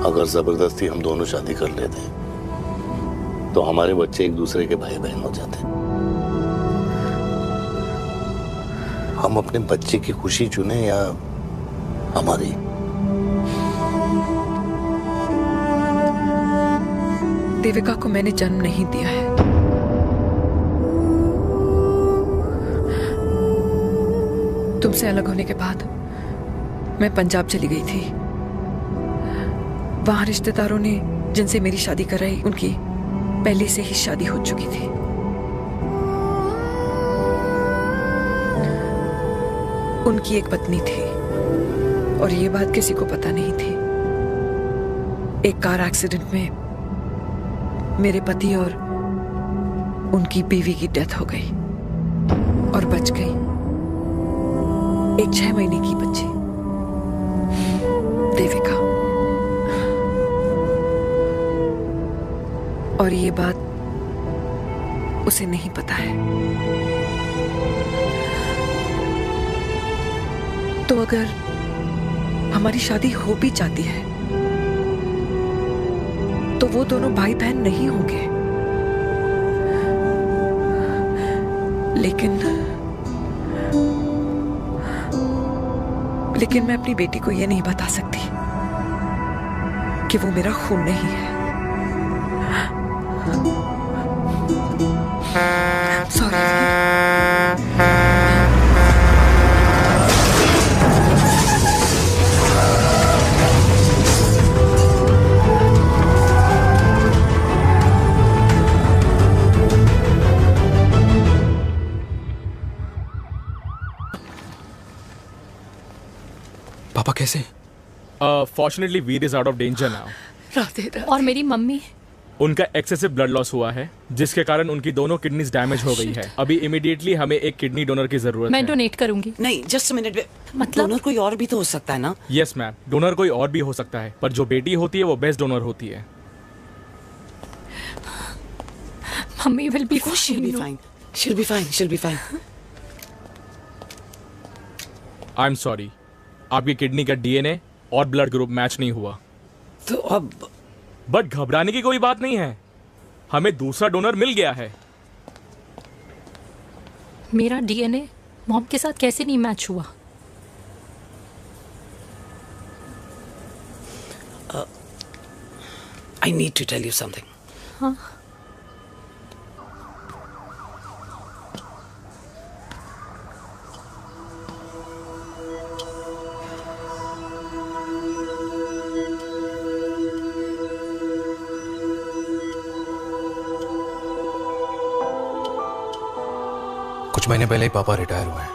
अगर जबरदस्ती हम दोनों शादी कर लेते तो हमारे बच्चे एक दूसरे के भाई बहन हो जाते। हम अपने बच्चे की खुशी चुने या हमारी? देविका को मैंने जन्म नहीं दिया है। तुमसे अलग होने के बाद मैं पंजाब चली गई थी। वहाँ रिश्तेदारों ने जिनसे मेरी शादी कराई उनकी पहले से ही शादी हो चुकी थी। उनकी एक पत्नी थी और ये बात किसी को पता नहीं थी। एक कार एक्सीडेंट में मेरे पति और उनकी बीवी की डेथ हो गई और बच गई एक 6 महीने की बच्ची देविका। और ये बात उसे नहीं पता है। तो अगर हमारी शादी हो भी जाती है तो वो दोनों भाई बहन नहीं होंगे। लेकिन मैं अपनी बेटी को ये नहीं बता सकती कि वो मेरा खून नहीं है। सॉरी। पापा कैसे? Fortunately Veer is out of danger now. Radhe Radhe. और मेरी मम्मी? उनका एक्सेसिव ब्लड लॉस हुआ है जिसके कारण उनकी दोनों किडनीज डैमेज हो गई है। अभी इमीडिएटली हमें एक किडनी डोनर की जरूरत है। मैं डोनेट करूंगी। नहीं, जस्ट अ मिनट। मतलब डोनर कोई और भी तो हो सकता है ना? यस मैम, डोनर कोई और भी हो सकता है, पर जो बेटी होती है वो बेस्ट डोनर होती है। Mummy will be fine. She'll be fine. I am sorry, आपकी किडनी का डीएनए और ब्लड ग्रुप मैच नहीं हुआ। तो अब बट घबराने की कोई बात नहीं है, हमें दूसरा डोनर मिल गया है। मेरा डीएनए मॉम के साथ कैसे नहीं मैच हुआ? I need to tell you something. हाँ? कुछ महीने पहले ही पापा रिटायर हुए हैं,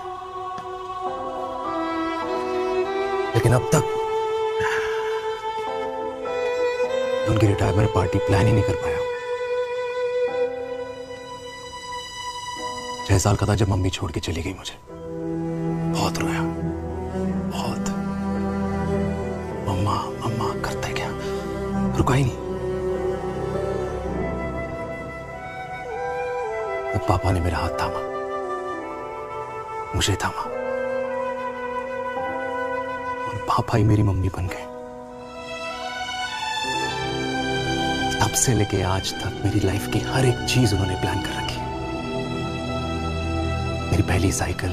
लेकिन अब तक उनकी रिटायरमेंट पार्टी प्लान ही नहीं कर पाया। 6 साल का था जब मम्मी छोड़ के चली गई मुझे। बहुत रोया, बहुत। मम्मा मम्मा करते क्या, रुका ही नहीं। तो पापा ने मेरा हाथ थामा, मुझे थामा, और पापा ही मेरी मम्मी बन गए। तब से लेके आज तक मेरी लाइफ की हर एक चीज उन्होंने प्लान कर रखी है। मेरी पहली साइकिल,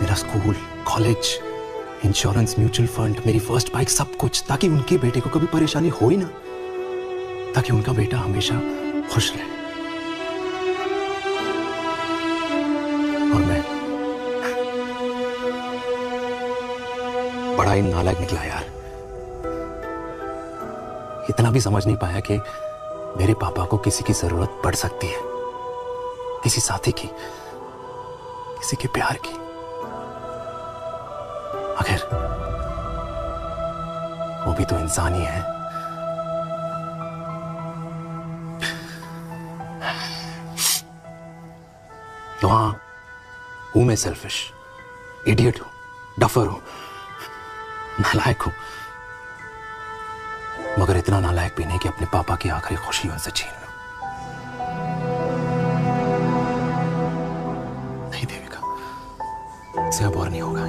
मेरा school, college, insurance, mutual fund, मेरी फर्स्ट बाइक, सब कुछ, ताकि उनके बेटे को कभी परेशानी हो ही ना, ताकि उनका बेटा हमेशा खुश रहे। और मैं बड़ा ही नालायक निकला यार। इतना भी समझ नहीं पाया कि मेरे पापा को किसी की जरूरत पड़ सकती है, किसी साथी की, किसी के प्यार की। आखिर वो भी तो इंसान ही है। तो हाँ, हूं मैं सेल्फिश, इडियट हूं, डफर हूं, नालायक हूं, मगर इतना नालायक भी नहीं कि अपने पापा की आखिरी खुशी उनसे छीन लूं। नहीं देविका, इससे अब और नहीं होगा।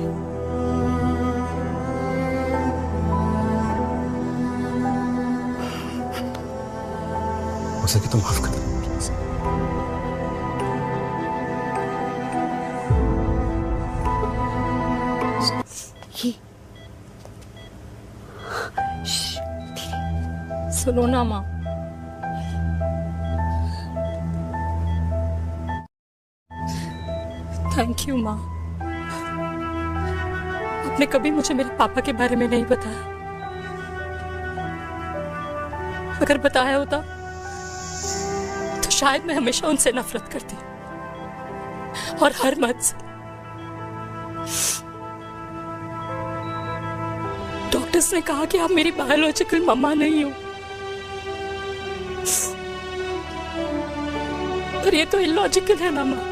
हो सके तो माफ कर दो। सुनो ना माँ, थैंक यू माँ। आपने कभी मुझे मेरे पापा के बारे में नहीं बताया। अगर बताया होता तो शायद मैं हमेशा उनसे नफरत करती और हर मत से। डॉक्टर्स ने कहा कि आप मेरी बायोलॉजिकल मम्मा नहीं हो, और ये तो इलॉजिकल है ना माँ।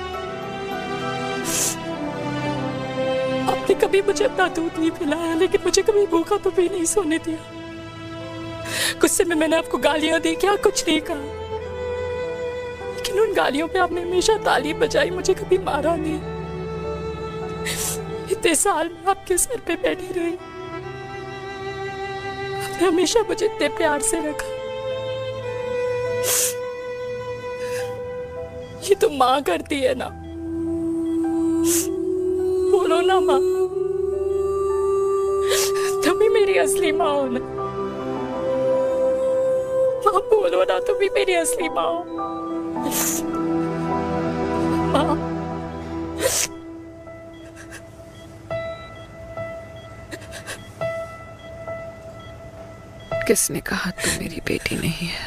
आपने कभी मुझे अपना दूध नहीं पिलाया, लेकिन मुझे कभी भूखा तो भी नहीं सोने दिया। गुस्से में मैंने आपको गालियां दी, क्या कुछ नहीं कहा, लेकिन उन गालियों पे आपने हमेशा ताली बजाई, मुझे कभी मारा नहीं। इतने साल में आपके सर पे बैठी रही, आपने हमेशा मुझे इतने प्यार से रखा। ये तो माँ करती है ना, बोलो ना माँ, तुम ही मेरी असली माँ हो ना। माँ बोलो ना, तुम ही मेरी असली माँ हो। माँ किसने कहा तू मेरी बेटी नहीं है?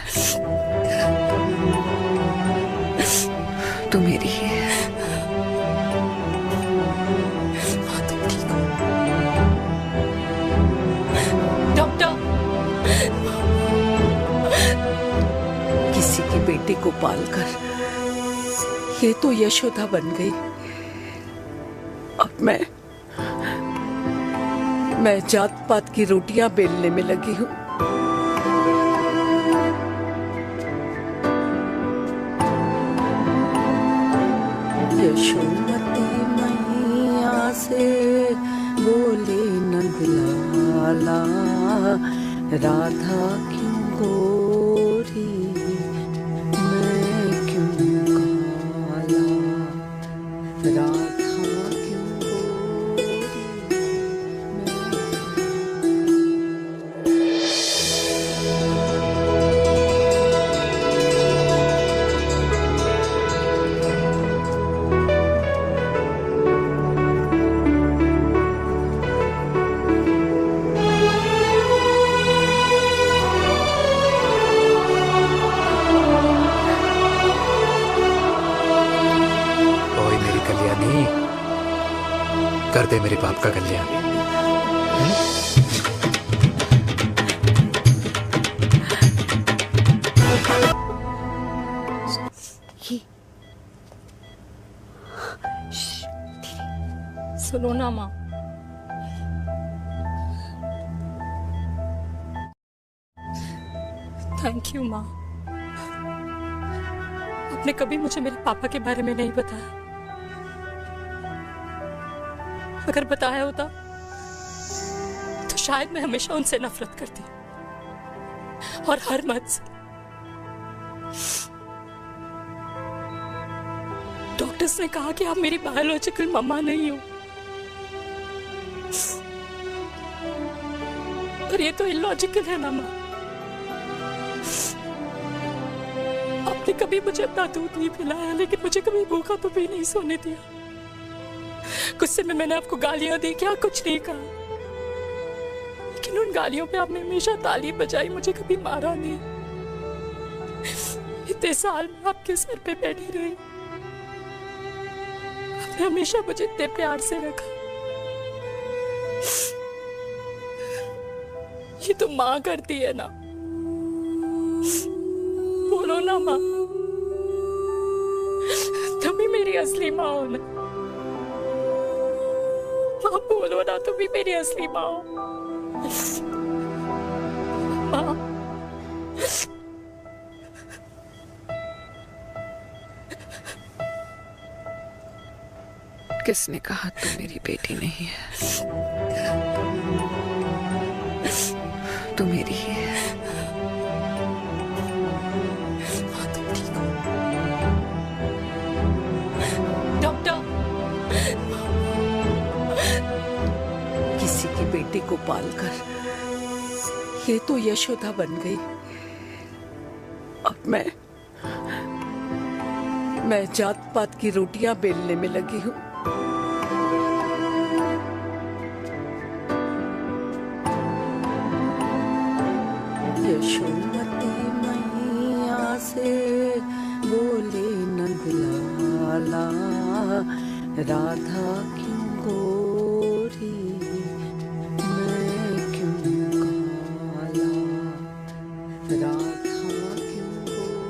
तू मेरी ही है। डॉक्टर, किसी की बेटी को पालकर ये तो यशोदा बन गई। अब मैं जात पात की रोटियां बेलने में लगी हूँ। यशोमती मैया से बोले नंदलाला, राधा क्यों गोरी मैं क्यों काला, राधा क्यों गोरी कर दे मेरे बाप का कल्याण। सुनो ना माँ, थैंक यू माँ। आपने कभी मुझे मेरे पापा के बारे में नहीं बताया। अगर बताया होता तो शायद मैं हमेशा उनसे नफरत करती और हर मत से। डॉक्टर्स ने कहा कि आप मेरी बायोलॉजिकल मम्मा नहीं हो, पर ये तो इलॉजिकल है ना माँ। आपने कभी मुझे अपना दूध नहीं पिलाया, लेकिन मुझे कभी भूखा तो भी नहीं सोने दिया। गुस्से में मैंने आपको गालियां दी, क्या कुछ नहीं कहा, लेकिन उन गालियों पे आपने हमेशा ताली बजाई, मुझे कभी मारा नहीं। इतने साल में आपके सर पे बैठी रही, आपने हमेशा मुझे इतने प्यार से रखा। ये तो माँ करती है ना, बोलो ना माँ, तुम ही मेरी असली माँ हो ना। माँ बोलो ना, तुम ही मेरी असली माँ हो। माँ किसने कहा तू मेरी बेटी नहीं है? तू मेरी ही है। डॉक्टर, किसी की बेटी को पालकर ये तो यशोदा बन गई। अब मैं जात पात की रोटियां बेलने में लगी हूँ। यशोमती नंदलाला राधा क्यों गोरी मैं क्यों काला राधा क्यों गोरी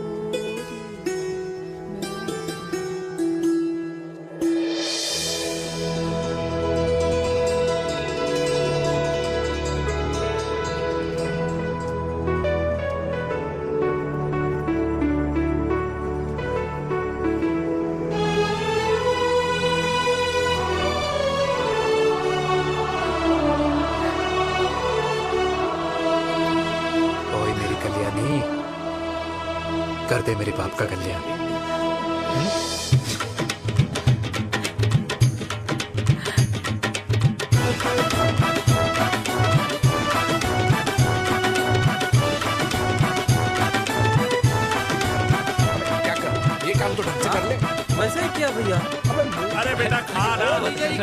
कर दे मेरे बाप का कल्याण। क्या कर, ये काम तो ढंग से कर ले। वैसे क्या भैया? अरे बेटा खा ना।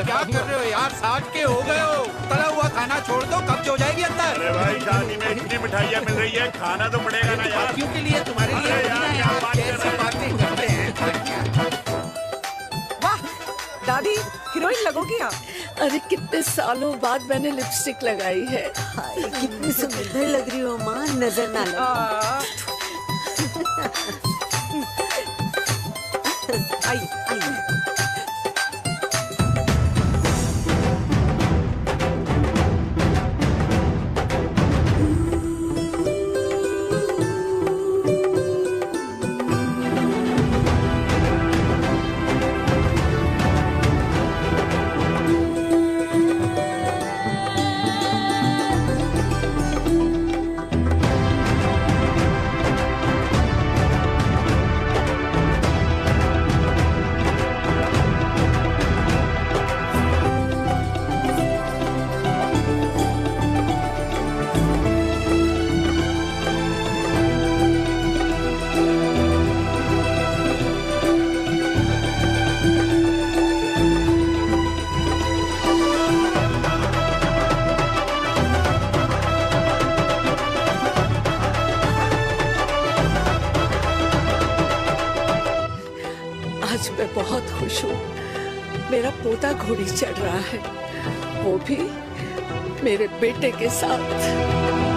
क्या कर रहे हो यार? 60 के हो गए हो। तला हुआ खाना छोड़ दो, कब्ज हो जाएगी अंदर। अरे भाई शादी में इतनी मिठाइयाँ मिल रही है, खाना तो पड़ेगा ना यार। क्यों के लिए तुम्हारे लिए यार कैसे बातें करते हैं। वाह दादी, हीरोइन लगोगी आप। अरे कितने सालों बाद मैंने लिपस्टिक लगाई है। हाय कितनी सुंदर लग रही हो माँ, नजर ना लगे। आई आई आज मैं बहुत खुश हूँ। मेरा पोता घोड़ी चढ़ रहा है, वो भी मेरे बेटे के साथ।